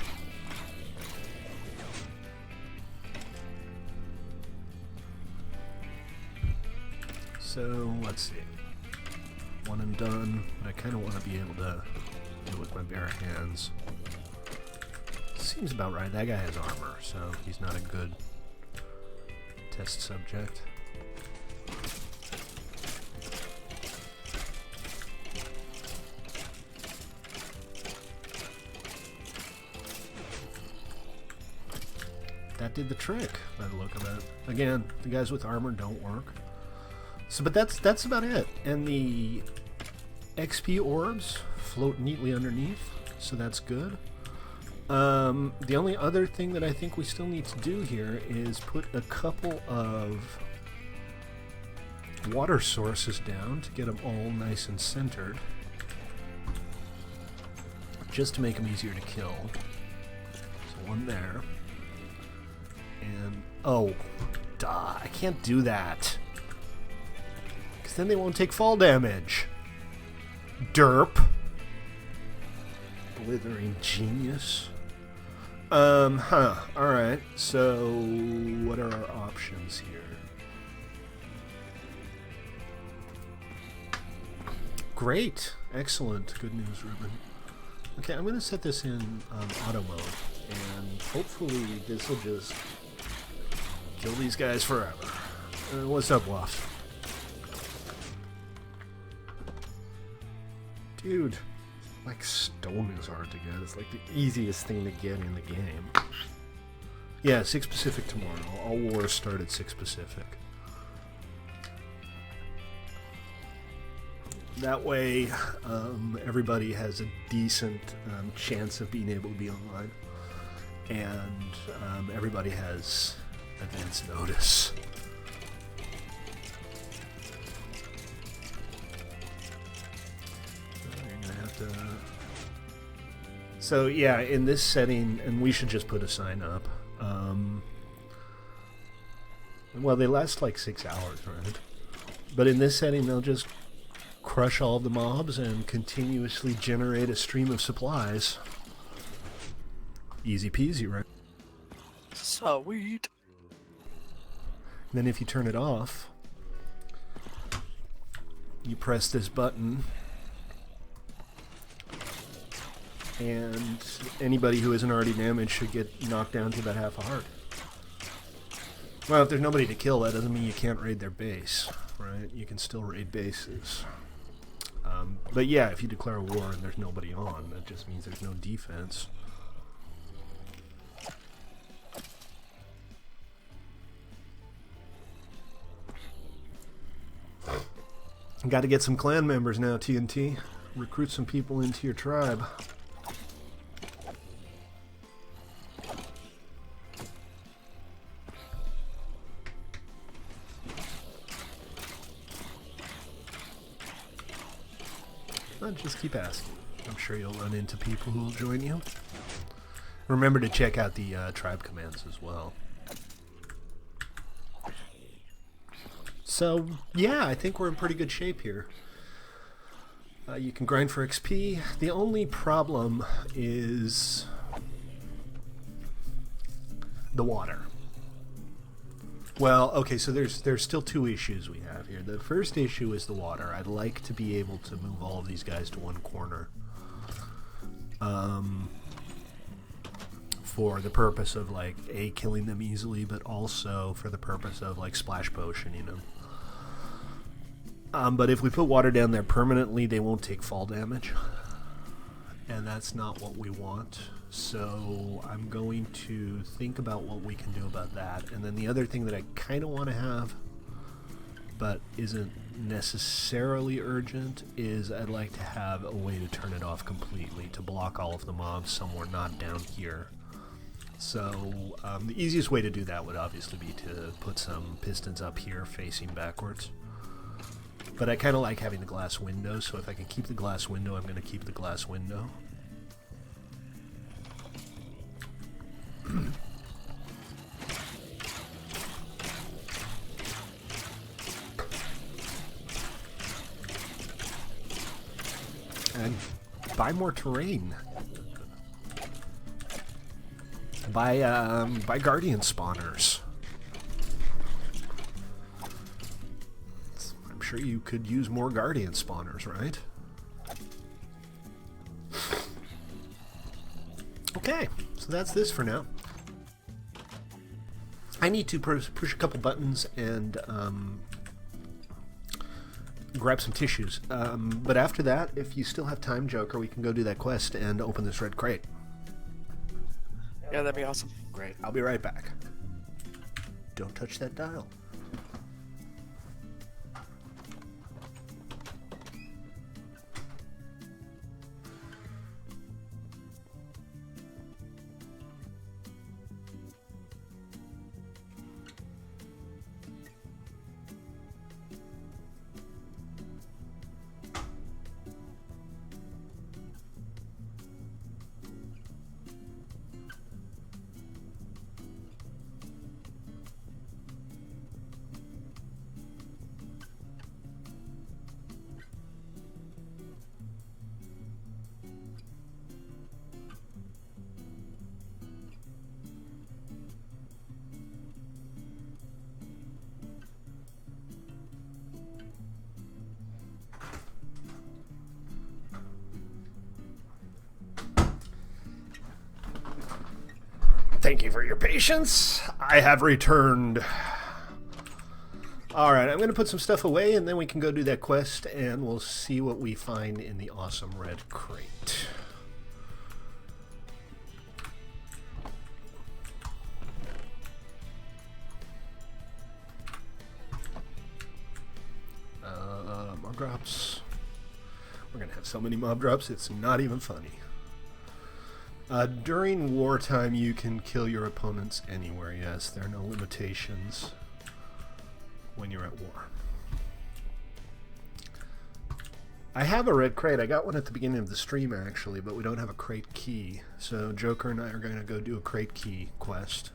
So let's see. One and done, but I kind of want to be able to do it with my bare hands. Seems about right. That guy has armor, so he's not a good test subject. That did the trick, by the look of it. Again, the guys with armor don't work. So, but that's about it. And the XP orbs float neatly underneath, so that's good. The only other thing that I think we still need to do here is put a couple of water sources down to get them all nice and centered, just to make them easier to kill. So one there. And, oh, duh, I can't do that. Because then they won't take fall damage. Derp. Blithering genius. Alright, so what are our options here? Great. Excellent. Good news, Ruben. Okay, I'm going to set this in auto mode, and hopefully this will just kill these guys forever. What's up, Waft? Dude, like stone is hard to get. It's like the easiest thing to get in the game. Yeah, 6 Pacific tomorrow. All wars start at 6 Pacific. That way, everybody has a decent chance of being able to be online. And everybody has advance notice. You're gonna have to... So yeah, in this setting, and we should just put a sign up. Well, they last like 6 hours, right? But in this setting, they'll just crush all of the mobs and continuously generate a stream of supplies. Easy peasy, right? Sweet. Then if you turn it off, you press this button, and anybody who isn't already damaged should get knocked down to about half a heart. Well, if there's nobody to kill, that doesn't mean you can't raid their base, right? You can still raid bases. But yeah, if you declare a war and there's nobody on, that just means there's no defense. Got to get some clan members now, TNT. Recruit some people into your tribe. Just keep asking. I'm sure you'll run into people who will join you. Remember to check out the tribe commands as well. So, yeah, I think we're in pretty good shape here. You can grind for XP. The only problem is the water. Well, okay, so there's still two issues we have here. The first issue is the water. I'd like to be able to move all of these guys to one corner. For the purpose of, like, A, killing them easily, but also for the purpose of, like, splash potion, you know. But if we put water down there permanently, they won't take fall damage. And that's not what we want. So I'm going to think about what we can do about that. And then the other thing that I kind of want to have, but isn't necessarily urgent, is I'd like to have a way to turn it off completely, to block all of the mobs somewhere not down here. So the easiest way to do that would obviously be to put some pistons up here facing backwards. But I kind of like having the glass window, so if I can keep the glass window, I'm going to keep the glass window. And buy more terrain. Buy guardian spawners. I'm sure you could use more guardian spawners, right? Okay, so that's this for now. I need to push a couple buttons and grab some tissues. But after that, if you still have time, Joker, we can go do that quest and open this red crate. Yeah, that'd be awesome. Great. I'll be right back. Don't touch that dial. Thank you for your patience. I have returned. Alright, I'm going to put some stuff away and then we can go do that quest and we'll see what we find in the awesome red crate. Mob drops. We're going to have so many mob drops, it's not even funny. During wartime, you can kill your opponents anywhere, yes. There are no limitations when you're at war. I have a red crate. I got one at the beginning of the stream, actually, but we don't have a crate key. So Joker and I are going to go do a crate key quest.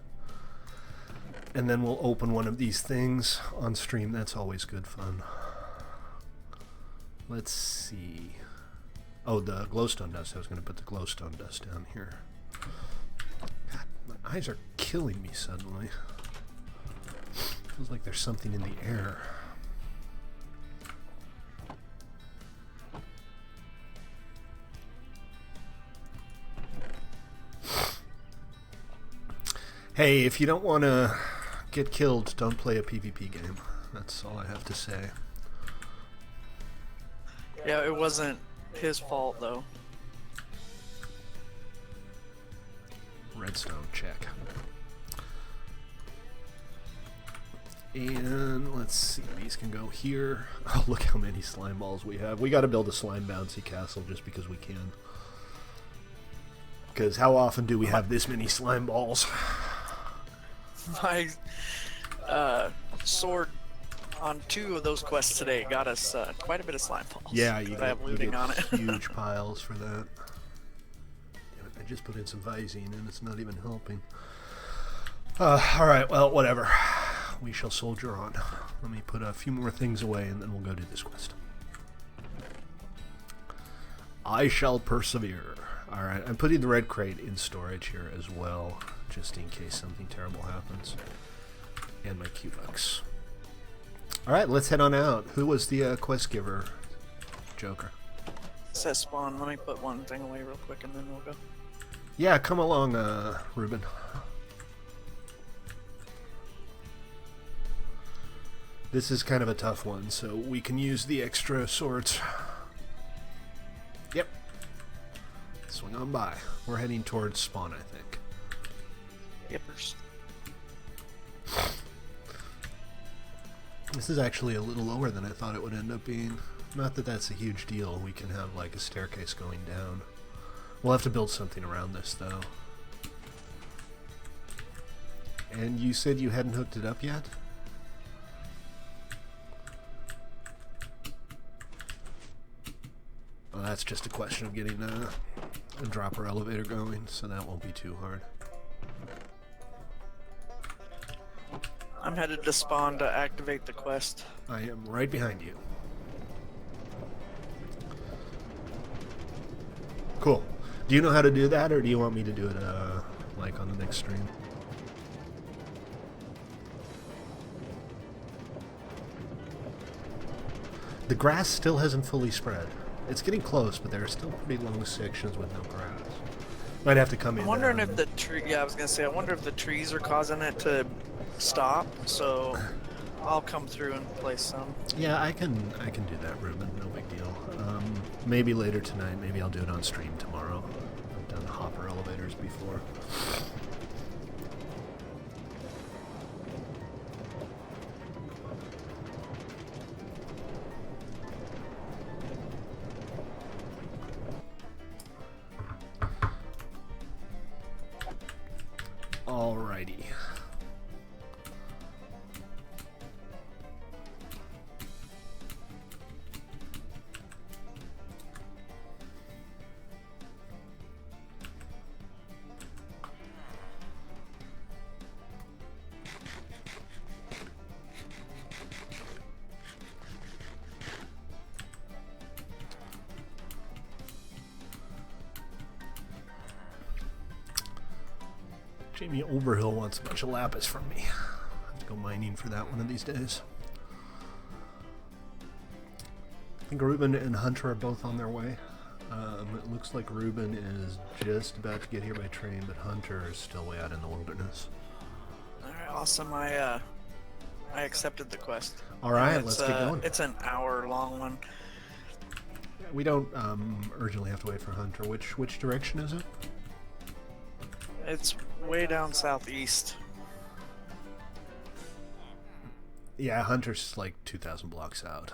And then we'll open one of these things on stream. That's always good fun. Let's see. Oh, the glowstone dust. I was going to put the glowstone dust down here. God, my eyes are killing me suddenly. Feels like there's something in the air. Hey, if you don't want to get killed, don't play a PvP game. That's all I have to say. Yeah, it wasn't his fault though. Redstone, check. And let's see, these can go here. Oh, look how many slime balls we have. We gotta build a slime bouncy castle just because we can. Because how often do we have this many slime balls? My sword on 2 of those quests today got us quite a bit of slime balls. Yeah, you I have looting on it. huge piles for that. Damn it, I just put in some Visine and it's not even helping. Alright, well, whatever. We shall soldier on. Let me put a few more things away and then we'll go do this quest. I shall persevere. Alright, I'm putting the red crate in storage here as well, just in case something terrible happens. And my Q-Bucks. Alright, let's head on out. Who was the quest giver? Joker. It says spawn. Let me put one thing away real quick and then we'll go. Yeah, come along, Ruben. This is kind of a tough one, so we can use the extra swords. Yep. Swing on by. We're heading towards spawn, I think. Yippers. This is actually a little lower than I thought it would end up being. Not that that's a huge deal. We can have like a staircase going down. We'll have to build something around this, though. And you said you hadn't hooked it up yet? Well, that's just a question of getting a dropper elevator going, so that won't be too hard. I'm headed to spawn to activate the quest. I am right behind you. Cool. Do you know how to do that, or do you want me to do it like on the next stream? The grass still hasn't fully spread. It's getting close, but there are still pretty long sections with no grass. Might have to come in. I'm wondering if the tree. Yeah, I was gonna say. I wonder if the trees are causing it to stop. So I'll come through and place some. Yeah, I can do that, Ruben. No big deal. Maybe later tonight. Maybe I'll do it on stream tomorrow. I've done hopper elevators before. Alrighty. Jamie Overhill wants a bunch of lapis from me. I have to go mining for that one of these days. I think Ruben and Hunter are both on their way. It looks like Ruben is just about to get here by train, but Hunter is still way out in the wilderness. Alright, awesome. I accepted the quest. Alright, let's get going. It's an hour-long one. We don't urgently have to wait for Hunter. Which direction is it? It's way down southeast. Yeah, Hunter's like 2,000 blocks out.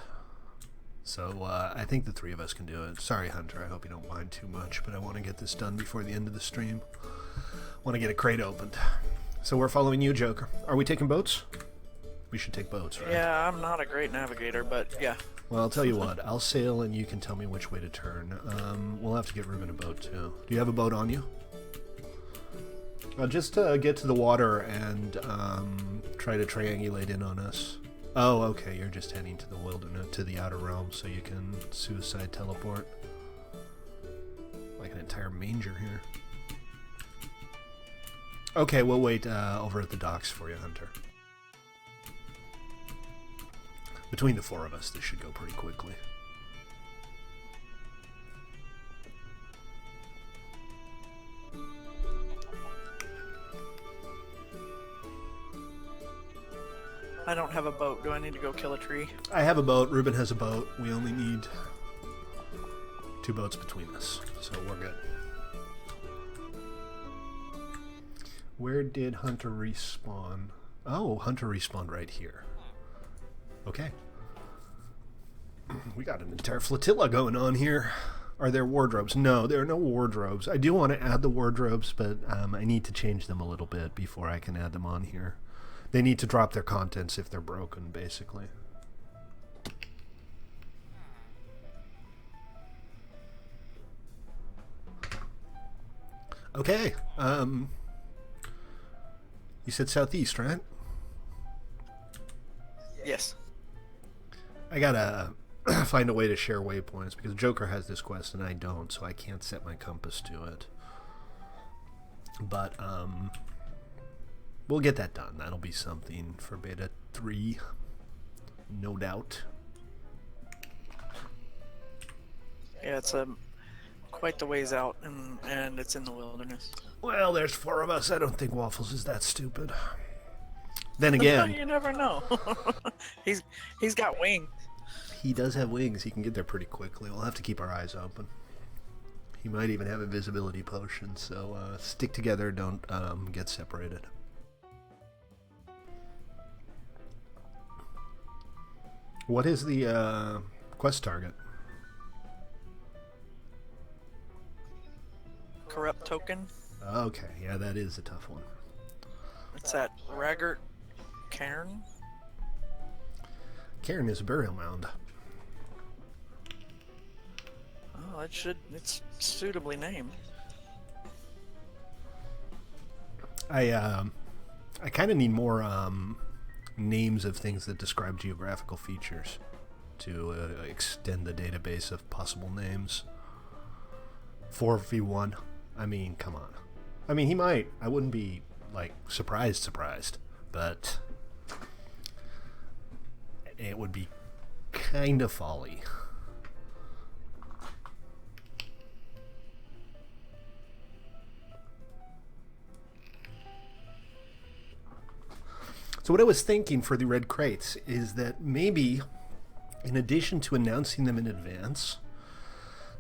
So I think the three of us can do it. Sorry, Hunter, I hope you don't mind too much, but I want to get this done before the end of the stream. I want to get a crate opened. So we're following you, Joker. Are we taking boats? We should take boats, right? Yeah, I'm not a great navigator, but yeah. Well, I'll tell you what. I'll sail and you can tell me which way to turn. We'll have to get Ruben a boat, too. Do you have a boat on you? Just get to the water and try to triangulate in on us. Oh, okay, you're just heading to the wilderness, to the outer realm, so you can suicide teleport. Like an entire manger here. Okay, we'll wait over at the docks for you, Hunter. Between the four of us, this should go pretty quickly. I don't have a boat. Do I need to go kill a tree? I have a boat. Ruben has a boat. We only need 2 boats between us, so we're good. Where did Hunter respawn? Oh, Hunter respawned right here. Okay. We got an entire flotilla going on here. Are there wardrobes? No, there are no wardrobes. I do want to add the wardrobes, but I need to change them a little bit before I can add them on here. They need to drop their contents if they're broken, basically. Okay. You said southeast, right? Yes. I gotta find a way to share waypoints because Joker has this quest and I don't, so I can't set my compass to it. But we'll get that done. That'll be something for beta 3, no doubt. Yeah, it's quite the ways out, and it's in the wilderness. Well, there's 4 of us. I don't think Waffles is that stupid. Then again, you never know. he's got wings. He does have wings. He can get there pretty quickly. We'll have to keep our eyes open. He might even have invisibility potion, so stick together. Don't get separated. What is the quest target? Corrupt token. Okay, yeah, that is a tough one. It's at Raggart Cairn. Cairn is a burial mound. Oh, it's suitably named. I kind of need more names of things that describe geographical features to extend the database of possible names. 4v1. I mean, come on. I mean, he might. I wouldn't be, like, surprised, but it would be kind of folly. So what I was thinking for the red crates is that maybe, in addition to announcing them in advance,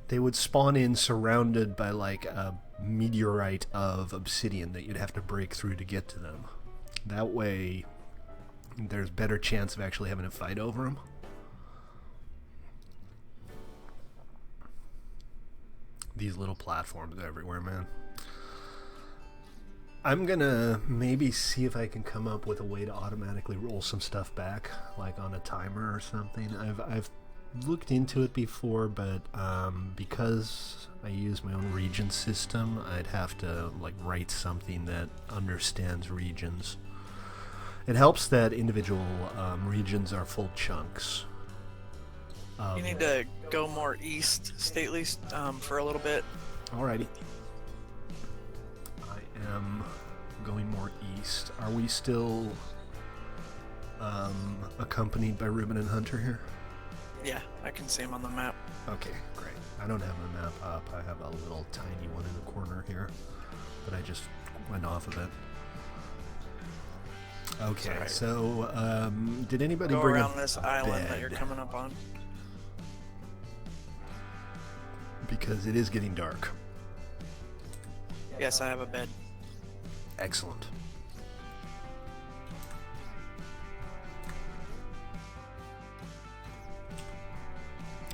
they would spawn in surrounded by like a meteorite of obsidian that you'd have to break through to get to them. That way, there's better chance of actually having a fight over them. These little platforms everywhere, man. I'm gonna maybe see if I can come up with a way to automatically roll some stuff back, like on a timer or something. I've looked into it before, but because I use my own region system, I'd have to like write something that understands regions. It helps that individual regions are full chunks. You need to go more east, stately, for a little bit. Alrighty. I am going more east. Are we still accompanied by Ruben and Hunter here? Yeah, I can see him on the map. Okay, great. I don't have my map up. I have a little tiny one in the corner here, but I just went off of it. Okay, Sorry. so did anybody Go bring around a this island bed? that you're coming up on. Because it is getting dark. Yes, I have a bed. Excellent.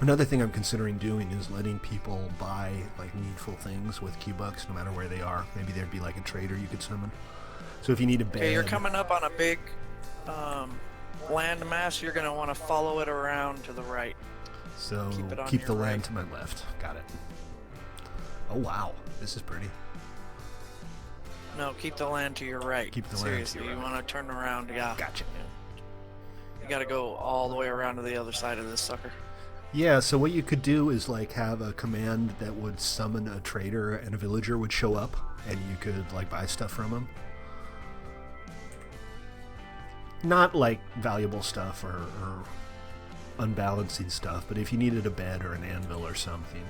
Another thing I'm considering doing is letting people buy like needful things with Q-Bucks no matter where they are. Maybe there'd be like a trader you could summon. So if you need a bed... Okay, you're coming up on a big land mass. You're going to want to follow it around to the right. So Keep the your land right. to my left. Got it. Oh wow, this is pretty. No, keep the land to your right. Keep the land to Seriously, your you right. want to turn around. Yeah. Gotcha. You got to go all the way around to the other side of this sucker. Yeah, so what you could do is like have a command that would summon a trader and a villager would show up and you could like buy stuff from them. Not like valuable stuff or unbalancing stuff, but if you needed a bed or an anvil or something,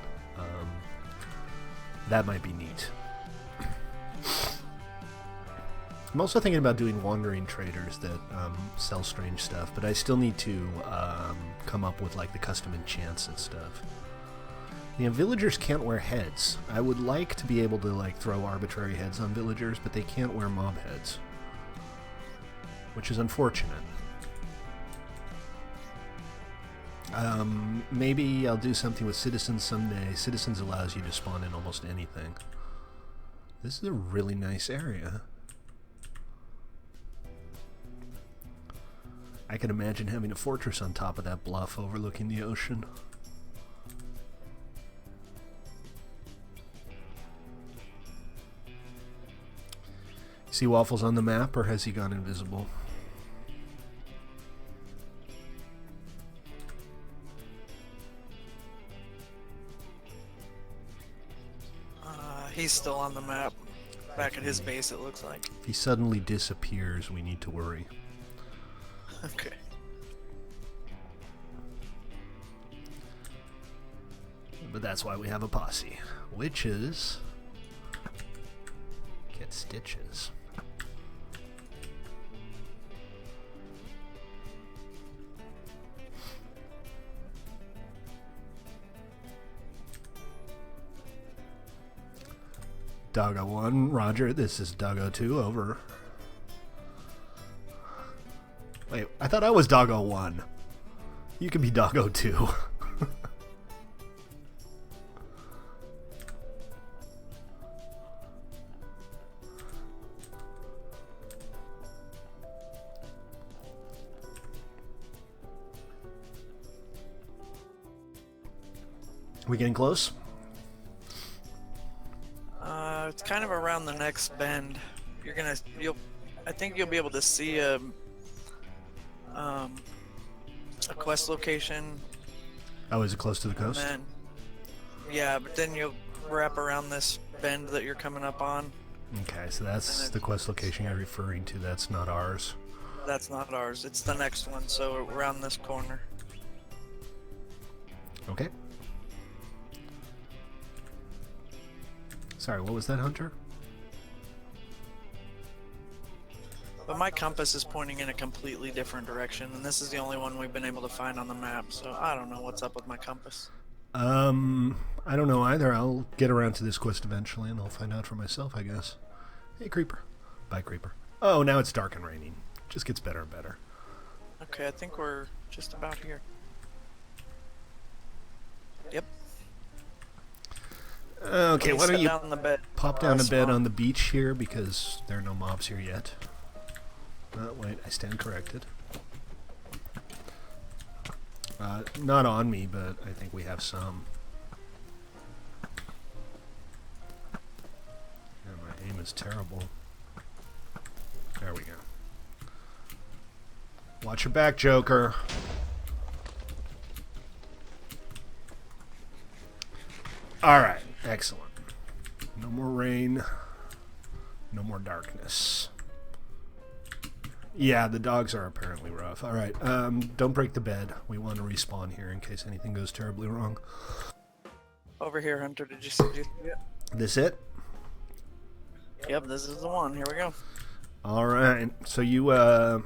that might be neat. I'm also thinking about doing wandering traders that sell strange stuff, but I still need to come up with like the custom enchants and stuff. You know, villagers can't wear heads. I would like to be able to like throw arbitrary heads on villagers, but they can't wear mob heads, which is unfortunate. Maybe I'll do something with citizens someday. Citizens allows you to spawn in almost anything. This is a really nice area. I can imagine having a fortress on top of that bluff overlooking the ocean. See Waffles on the map, or has he gone invisible? He's still on the map. Back at his base, it looks like. If he suddenly disappears, we need to worry. Okay. But that's why we have a posse. Witches get stitches. Doggo 1, Roger, this is Doggo 2, over. Wait, I thought I was Doggo 1. You can be Doggo 2. We getting close? It's kind of around the next bend. I think you'll be able to see a quest location. Oh, is it close to the coast? Then, yeah, but then you'll wrap around this bend that you're coming up on. Okay, so that's the quest location you're referring to. That's not ours. That's not ours. It's the next one, so around this corner. Okay. Sorry, what was that, Hunter? But my compass is pointing in a completely different direction, and this is the only one we've been able to find on the map, so I don't know what's up with my compass. I don't know either. I'll get around to this quest eventually, and I'll find out for myself, I guess. Hey, Creeper. Bye, Creeper. Oh, now it's dark and raining. Just gets better and better. Okay, I think we're just about here. Yep. Okay, why don't you down the bed. pop down a bed on the beach here, because there are no mobs here yet. Wait, I stand corrected. Not on me, but I think we have some. Yeah, my aim is terrible. There we go. Watch your back, Joker. Alright, excellent. No more rain. No more darkness. Yeah, the dogs are apparently rough. Alright, don't break the bed. We want to respawn here in case anything goes terribly wrong. Over here, Hunter, did you see it? This it? Yep, this is the one. Here we go. Alright, so you go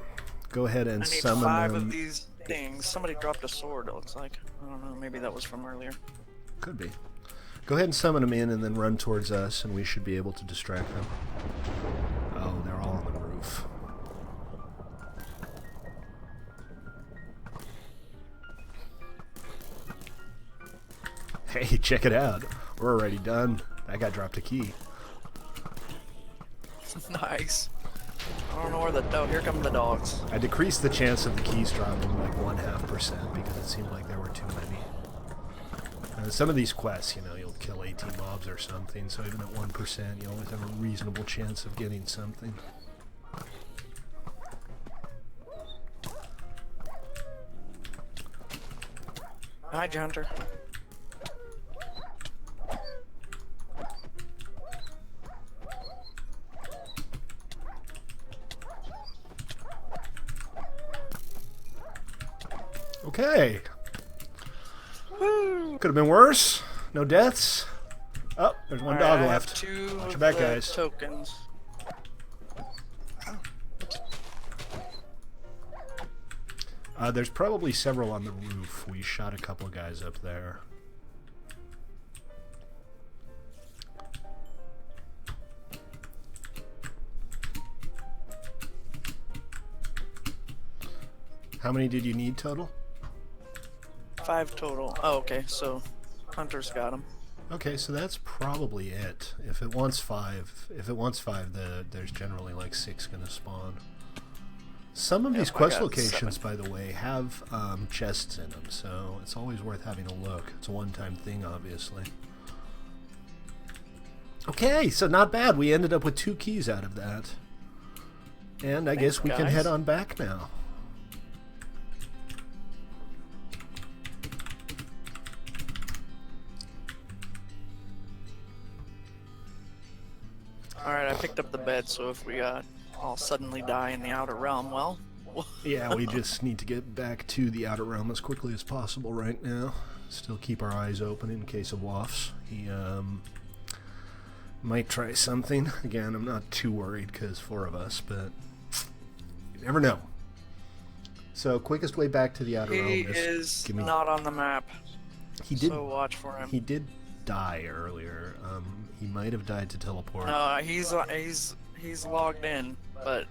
ahead and I need summon 5 them. of these things. Somebody dropped a sword, it looks like. I don't know, maybe that was from earlier. Could be. Go ahead and summon them in and then run towards us, and we should be able to distract them. Oh, they're all on the roof. Hey, check it out. We're already done. That guy dropped a key. Nice. I don't know where oh, here come the dogs. I decreased the chance of the keys dropping like 0.5% because it seemed like there were too many. Some of these quests, you know, you'll kill 18 mobs or something, so even at 1%, you always have a reasonable chance of getting something. Hi, Hunter. Okay. Could have been worse. No deaths. Oh, there's one dog left. Watch your back, guys. Tokens. There's probably several on the roof. We shot a couple of guys up there. How many did you need total? 5 total. Oh, okay. So Hunter's got them. Okay, so that's probably it. If it wants 5, there's generally like 6 gonna spawn. Some of these quest locations, 7. By the way, have chests in them, so it's always worth having a look. It's a one-time thing, obviously. Okay, so not bad. We ended up with 2 keys out of that. And I guess we can head on back now. Alright, I picked up the bed, so if we all suddenly die in the Outer Realm, well... Yeah, we just need to get back to the Outer Realm as quickly as possible right now. Still keep our eyes open in case of Wafts. He might try something. Again, I'm not too worried because 4 of us, but you never know. So, quickest way back to the Outer Realm is not on the map. He did, so watch for him. He did die earlier. He might have died to teleport. No, he's logged in, but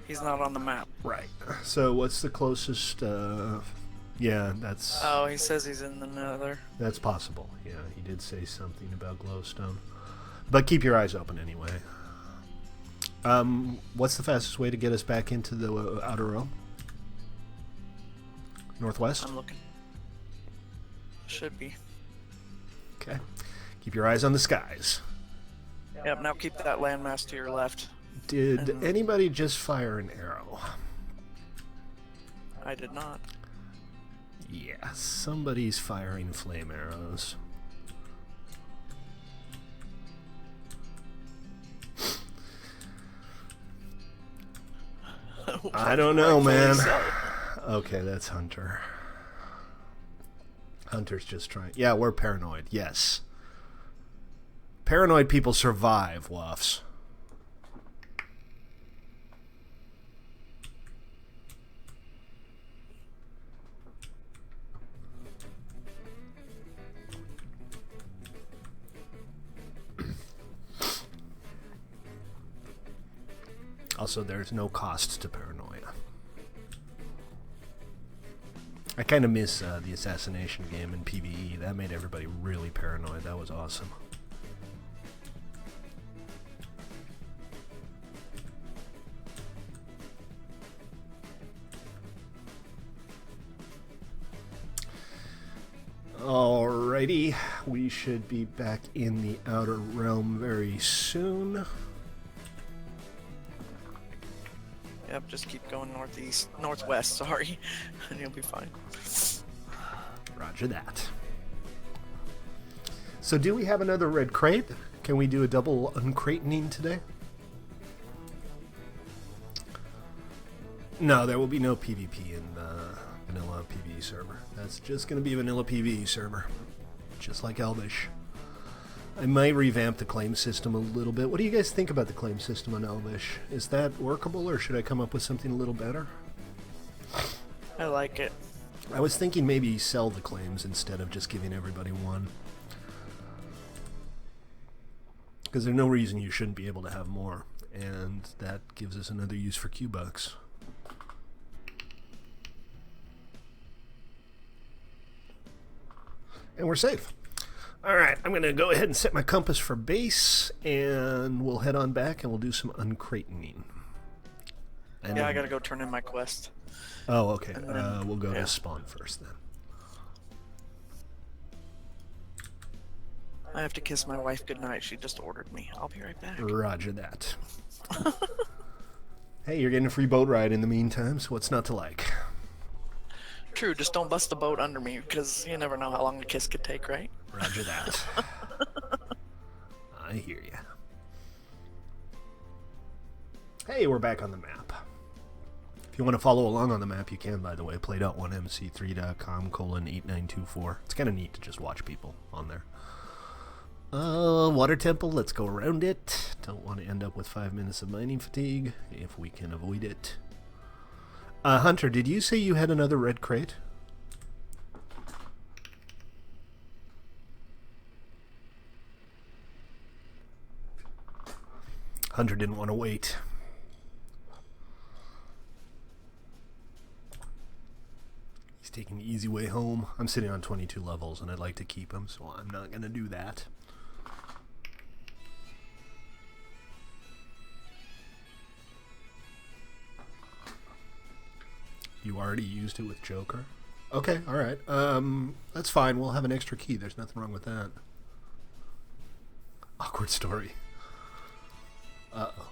he's not on the map. Right. So what's the closest? Yeah, that's. Oh, he says he's in the Nether. That's possible. Yeah, he did say something about glowstone. But keep your eyes open anyway. What's the fastest way to get us back into the Outer Realm? Northwest? I'm looking. Should be. Okay. Keep your eyes on the skies. Yep, now keep that landmass to your left. Did anybody just fire an arrow? I did not. Yeah, somebody's firing flame arrows. I don't know, man. Okay, that's Hunter. Hunter's just trying. Yeah, we're paranoid. Yes. Paranoid people survive, Wafts. Also, there's no cost to paranoia. I kind of miss the assassination game in PvE. That made everybody really paranoid. That was awesome. Alrighty, we should be back in the Outer Realm very soon. Yep, just keep going northwest, sorry, and you'll be fine. Roger that. So do we have another red crate? Can we do a double uncratening today? No, there will be no PvP in the vanilla PvE server. That's just going to be a vanilla PvE server, just like Elvish. I might revamp the claim system a little bit. What do you guys think about the claim system on Elvish? Is that workable, or should I come up with something a little better? I like it. I was thinking maybe sell the claims instead of just giving everybody one. Because there's no reason you shouldn't be able to have more. And that gives us another use for Q-Bucks. And we're safe. Alright, I'm going to go ahead and set my compass for base, and we'll head on back and we'll do some uncratening. Yeah, I gotta go turn in my quest. Oh, okay. We'll go to spawn first then. I have to kiss my wife goodnight. She just ordered me. I'll be right back. Roger that. Hey, you're getting a free boat ride in the meantime, so what's not to like? True, just don't bust the boat under me, because you never know how long a kiss could take, right? Roger that. I hear ya. Hey, we're back on the map. If you want to follow along on the map, you can, by the way. play.1mc3.com:8924. It's kind of neat to just watch people on there. Water temple, let's go around it. Don't want to end up with 5 minutes of mining fatigue, if we can avoid it. Hunter, did you say you had another red crate? Hunter didn't want to wait. He's taking the easy way home. I'm sitting on 22 levels, and I'd like to keep him, so I'm not going to do that. You already used it with Joker? Okay, alright. That's fine. We'll have an extra key. There's nothing wrong with that. Awkward story. Uh-oh.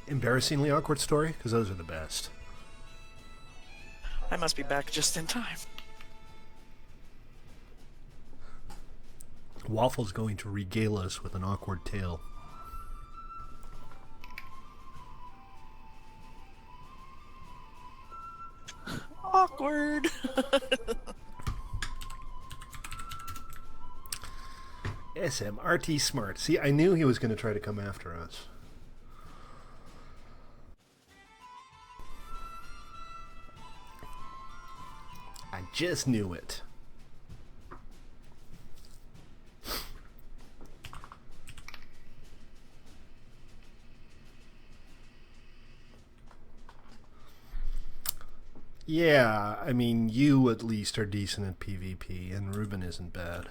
Embarrassingly awkward story? Because those are the best. I must be back just in time. Waffle's going to regale us with an awkward tale. Awkward. SMRT Smart. See, I knew he was going to try to come after us. I just knew it. Yeah, I mean, you at least are decent at PvP, and Ruben isn't bad.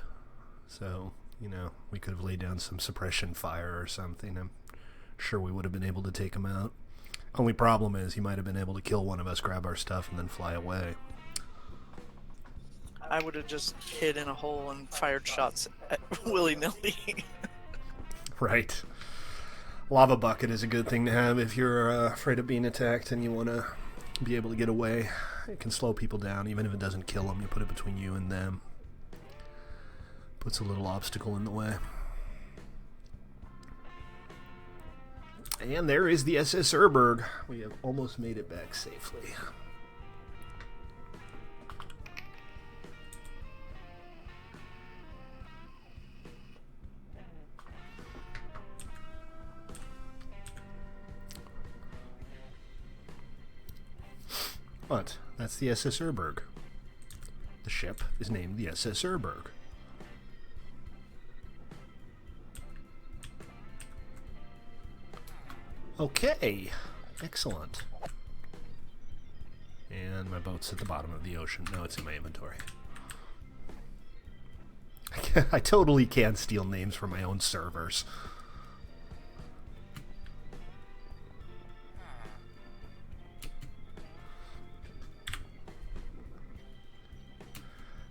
So, you know, we could have laid down some suppression fire or something. I'm sure we would have been able to take him out. Only problem is he might have been able to kill one of us, grab our stuff, and then fly away. I would have just hid in a hole and fired shots at willy-nilly. Right. Lava bucket is a good thing to have if you're afraid of being attacked and you want to be able to get away. It can slow people down, even if it doesn't kill them. You put it between you and them. Puts a little obstacle in the way. And there is the SS Erberg. We have almost made it back safely. What? That's the SS Erberg. The ship is named the SS Erberg. Okay. Excellent. And my boat's at the bottom of the ocean. No, it's in my inventory. I totally can steal names from my own servers.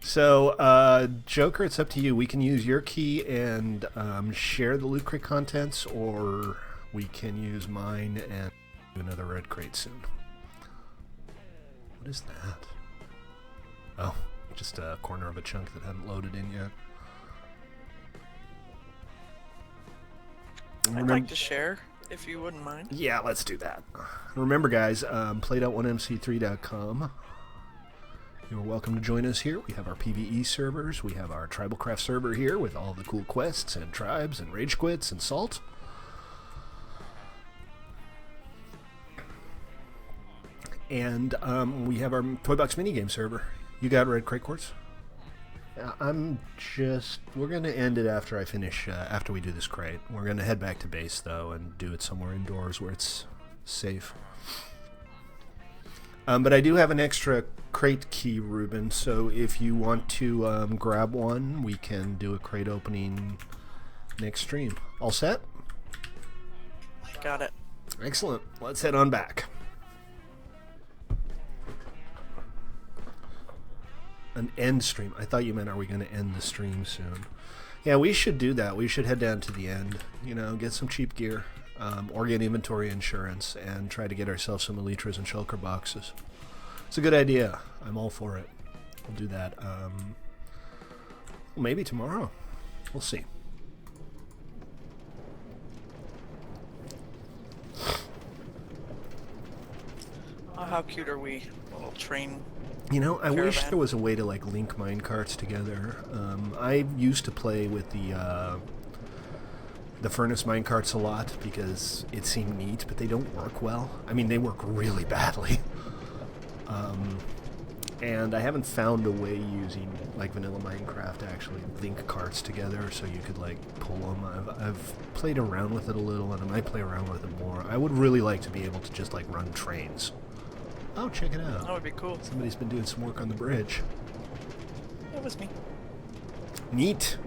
So, Joker, it's up to you. We can use your key and share the loot crate contents, or we can use mine and do another red crate soon. What is that? Oh, just a corner of a chunk that hadn't loaded in yet. I'd like to share, if you wouldn't mind. Yeah, let's do that. Remember, guys, played.1mc3.com. You're welcome to join us here. We have our PvE servers. We have our TribalCraft server here with all the cool quests and tribes and rage quits and salt. And we have our ToyBox minigame server. You got red crate quartz? We're going to end it after I finish, after we do this crate. We're going to head back to base, though, and do it somewhere indoors where it's safe. But I do have an extra crate key, Ruben, so if you want to grab one, we can do a crate opening next stream. All set? Got it. Excellent. Let's head on back. An end stream. I thought you meant, are we going to end the stream soon? Yeah, we should do that. We should head down to the end, you know, get some cheap gear, or get inventory insurance, and try to get ourselves some elytras and shulker boxes. It's a good idea. I'm all for it. We'll do that. Maybe tomorrow. We'll see. Oh, how cute are we? A little train. You know, I wish Caravan. there was a way to like link minecarts together. I used to play with the the furnace minecarts a lot because it seemed neat, but they don't work well. I mean, they work really badly. And I haven't found a way using like vanilla Minecraft to actually link carts together so you could like pull them. I've played around with it a little, and I might play around with it more. I would really like to be able to just like run trains. Oh, check it out. That would be cool. Somebody's been doing some work on the bridge. That was me. Neat.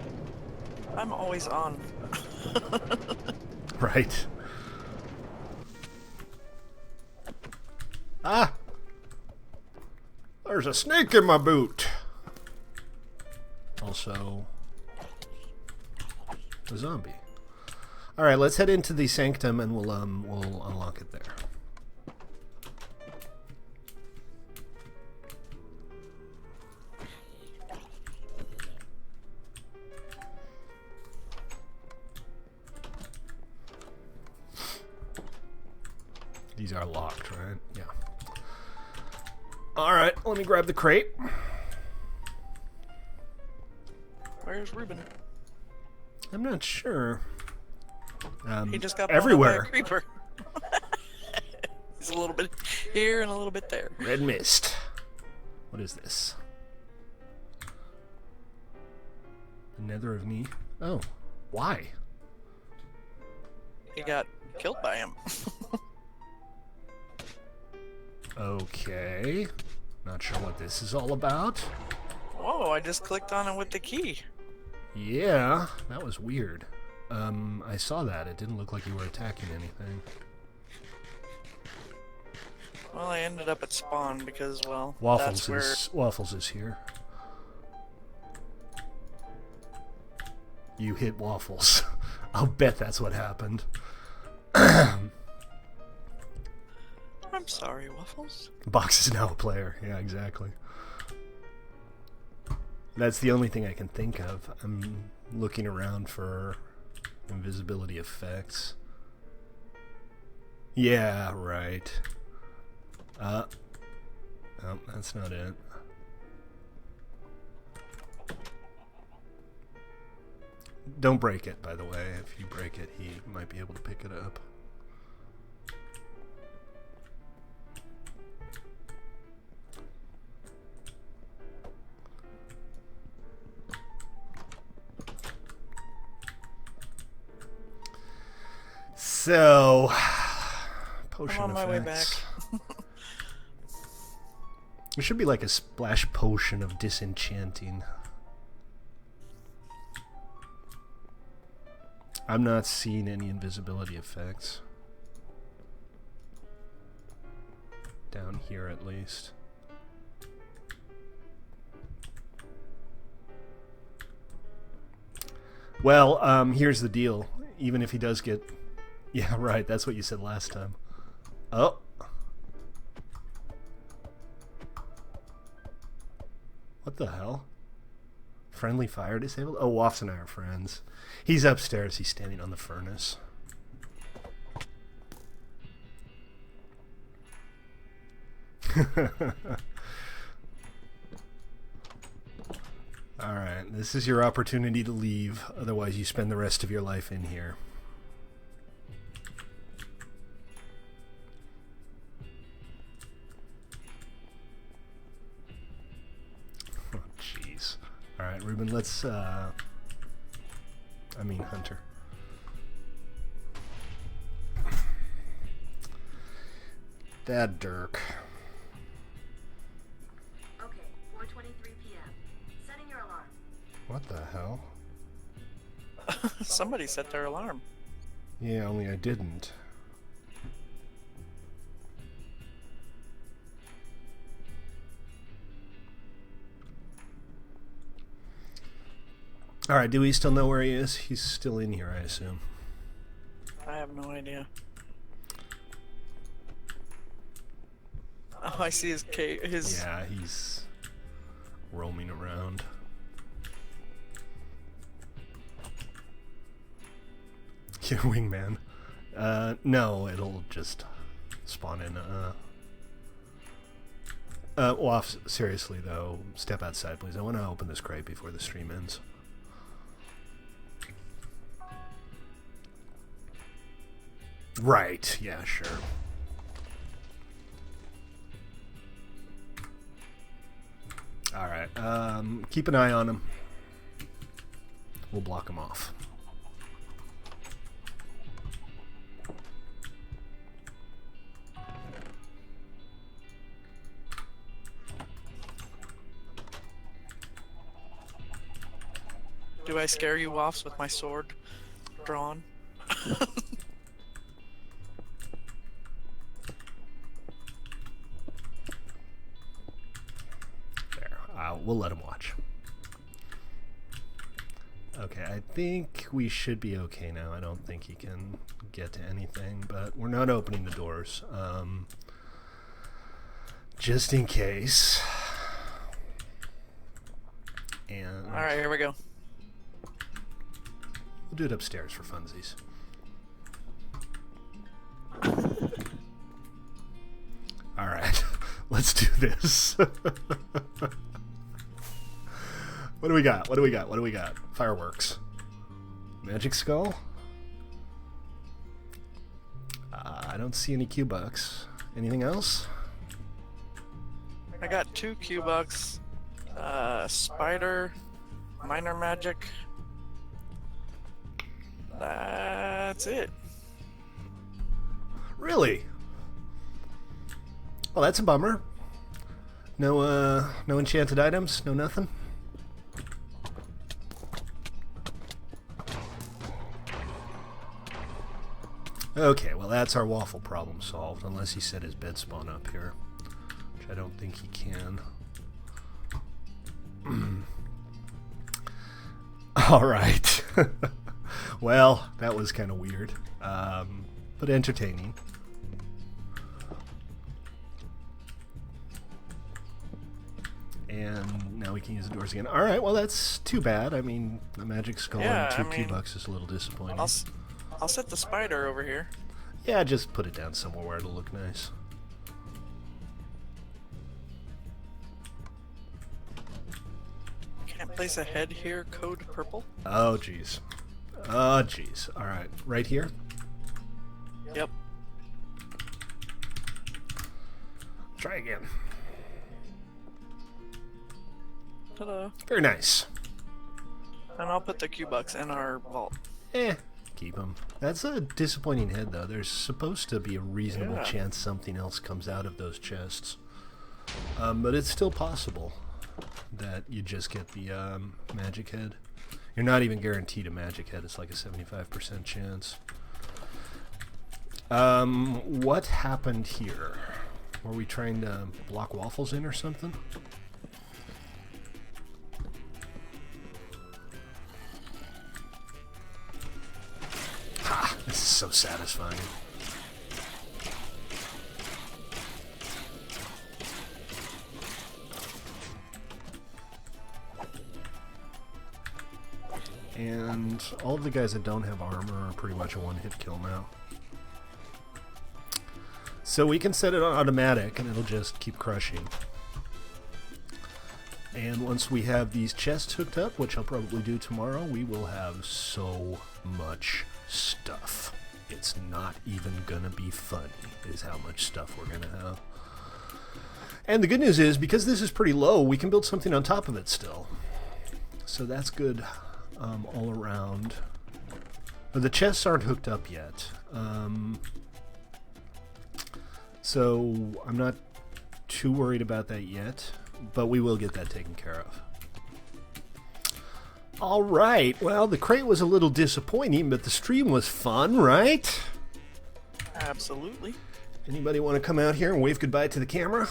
I'm always on. Right. Ah! There's a snake in my boot. Also, a zombie. All right, let's head into the sanctum, and we'll unlock it there. These are locked, right? Yeah. All right, let me grab the crate. Where's Ruben? I'm not sure. He just got everywhere. By a creeper. He's a little bit here and a little bit there. Red mist. What is this? The Nether of me. Oh, why? He got killed by him. Okay. Not sure what this is all about. Whoa, I just clicked on it with the key. Yeah, that was weird. I saw that. It didn't look like you were attacking anything. Well, I ended up at spawn because, well, Waffles that's where... Waffles is here. You hit Waffles. I'll bet that's what happened. I'm sorry, Waffles. Box is now a player. Yeah, exactly. That's the only thing I can think of. I'm looking around for invisibility effects. Yeah, right. Oh, that's not it. Don't break it, by the way. If you break it, he might be able to pick it up. So, potion I'm on my way back. effects. It should be like a splash potion of disenchanting. I'm not seeing any invisibility effects. Down here, at least. Well, here's the deal. Even if he does get... Yeah, right, that's what you said last time. Oh. What the hell? Friendly fire disabled? Oh, Woffs and I are friends. He's upstairs. He's standing on the furnace. Alright, this is your opportunity to leave. Otherwise, you spend the rest of your life in here. Oh, jeez. Alright, Ruben, let's, I mean, Hunter. Dad Dirk. Okay, 4:23 p.m. Setting your alarm. What the hell? Somebody set their alarm. Yeah, only I didn't. Alright, do we still know where he is? He's still in here, I assume. I have no idea. Oh, I see his cave. Yeah, he's roaming around. Your wingman. No, it'll just spawn in. Waff, seriously though, step outside, please. I want to open this crate before the stream ends. Right, yeah, sure. Alright, keep an eye on him. We'll block him off. Do I scare you offs with my sword drawn? There, we'll let him watch. Okay, I think we should be okay now. I don't think he can get to anything, but we're not opening the doors. Just in case. And Alright, here we go. we'll do it upstairs for funsies. Alright, let's do this. What do we got? What do we got? What do we got? Fireworks. Magic skull? I don't see any Q-Bucks. Anything else? I got 2 Q-Bucks, spider, minor magic. That's it. Really? Well, that's a bummer. No, no enchanted items? No nothing? Okay, well that's our waffle problem solved, unless he set his bed spawn up here, which I don't think he can. Alright. Well, that was kind of weird, but entertaining. And now we can use the doors again. Alright, well that's too bad. I mean, the magic skull Yeah, and 2 I mean, Q-Bucks is a little disappointing. I'll set the spider over here. Yeah, just put it down somewhere where it'll look nice. Can't place a head here, code purple. Oh, jeez. Oh, jeez. Alright, right here? Yep. Try again. Ta-da. Very nice. And I'll put the Q-Bucks in our vault. Keep them. That's a disappointing head, though. There's supposed to be a reasonable Yeah. chance something else comes out of those chests. But it's still possible that you just get the magic head. You're not even guaranteed a magic head. It's like a 75% chance. What happened here? Were we trying to block waffles in or something? Ha! This is so satisfying. And all of the guys that don't have armor are pretty much a one-hit kill now. So we can set it on automatic and it'll just keep crushing. And once we have these chests hooked up, which I'll probably do tomorrow, we will have so much stuff. It's not even gonna be funny, is how much stuff we're gonna have. And the good news is, because this is pretty low, we can build something on top of it still. So that's good all around. But the chests aren't hooked up yet. So I'm not too worried about that yet, but we will get that taken care of. Alright, well, the crate was a little disappointing, but the stream was fun, right? Absolutely. Anybody want to come out here and wave goodbye to the camera?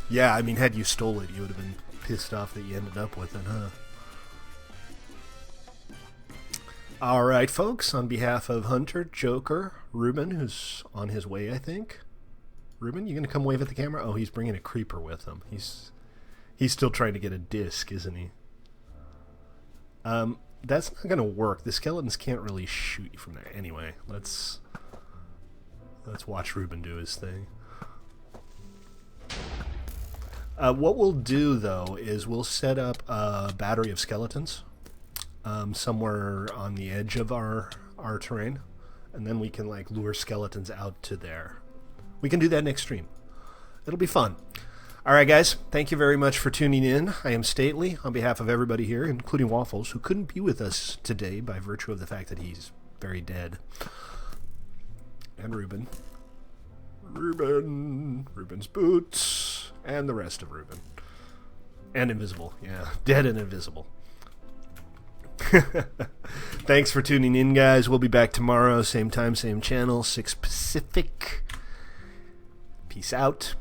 Yeah, I mean, had you stole it, you would have been pissed off that you ended up with it, huh? Alright, folks, on behalf of Hunter, Joker, Ruben, who's on his way, I think. Ruben, you gonna come wave at the camera? Oh, he's bringing a creeper with him. He's still trying to get a disc, isn't he? That's not gonna work. The skeletons can't really shoot you from there. Anyway, let's watch Ruben do his thing. What we'll do, though, is we'll set up a battery of skeletons somewhere on the edge of our terrain, and then we can like lure skeletons out to there. We can do that next stream. It'll be fun. All right, guys. Thank you very much for tuning in. I am Stately on behalf of everybody here, including Waffles, who couldn't be with us today by virtue of the fact that he's very dead. And Ruben. Ruben's boots, and the rest of Ruben. And Invisible. Yeah, dead and invisible. Thanks for tuning in, guys. We'll be back tomorrow, same time, same channel, 6 Pacific. Peace out.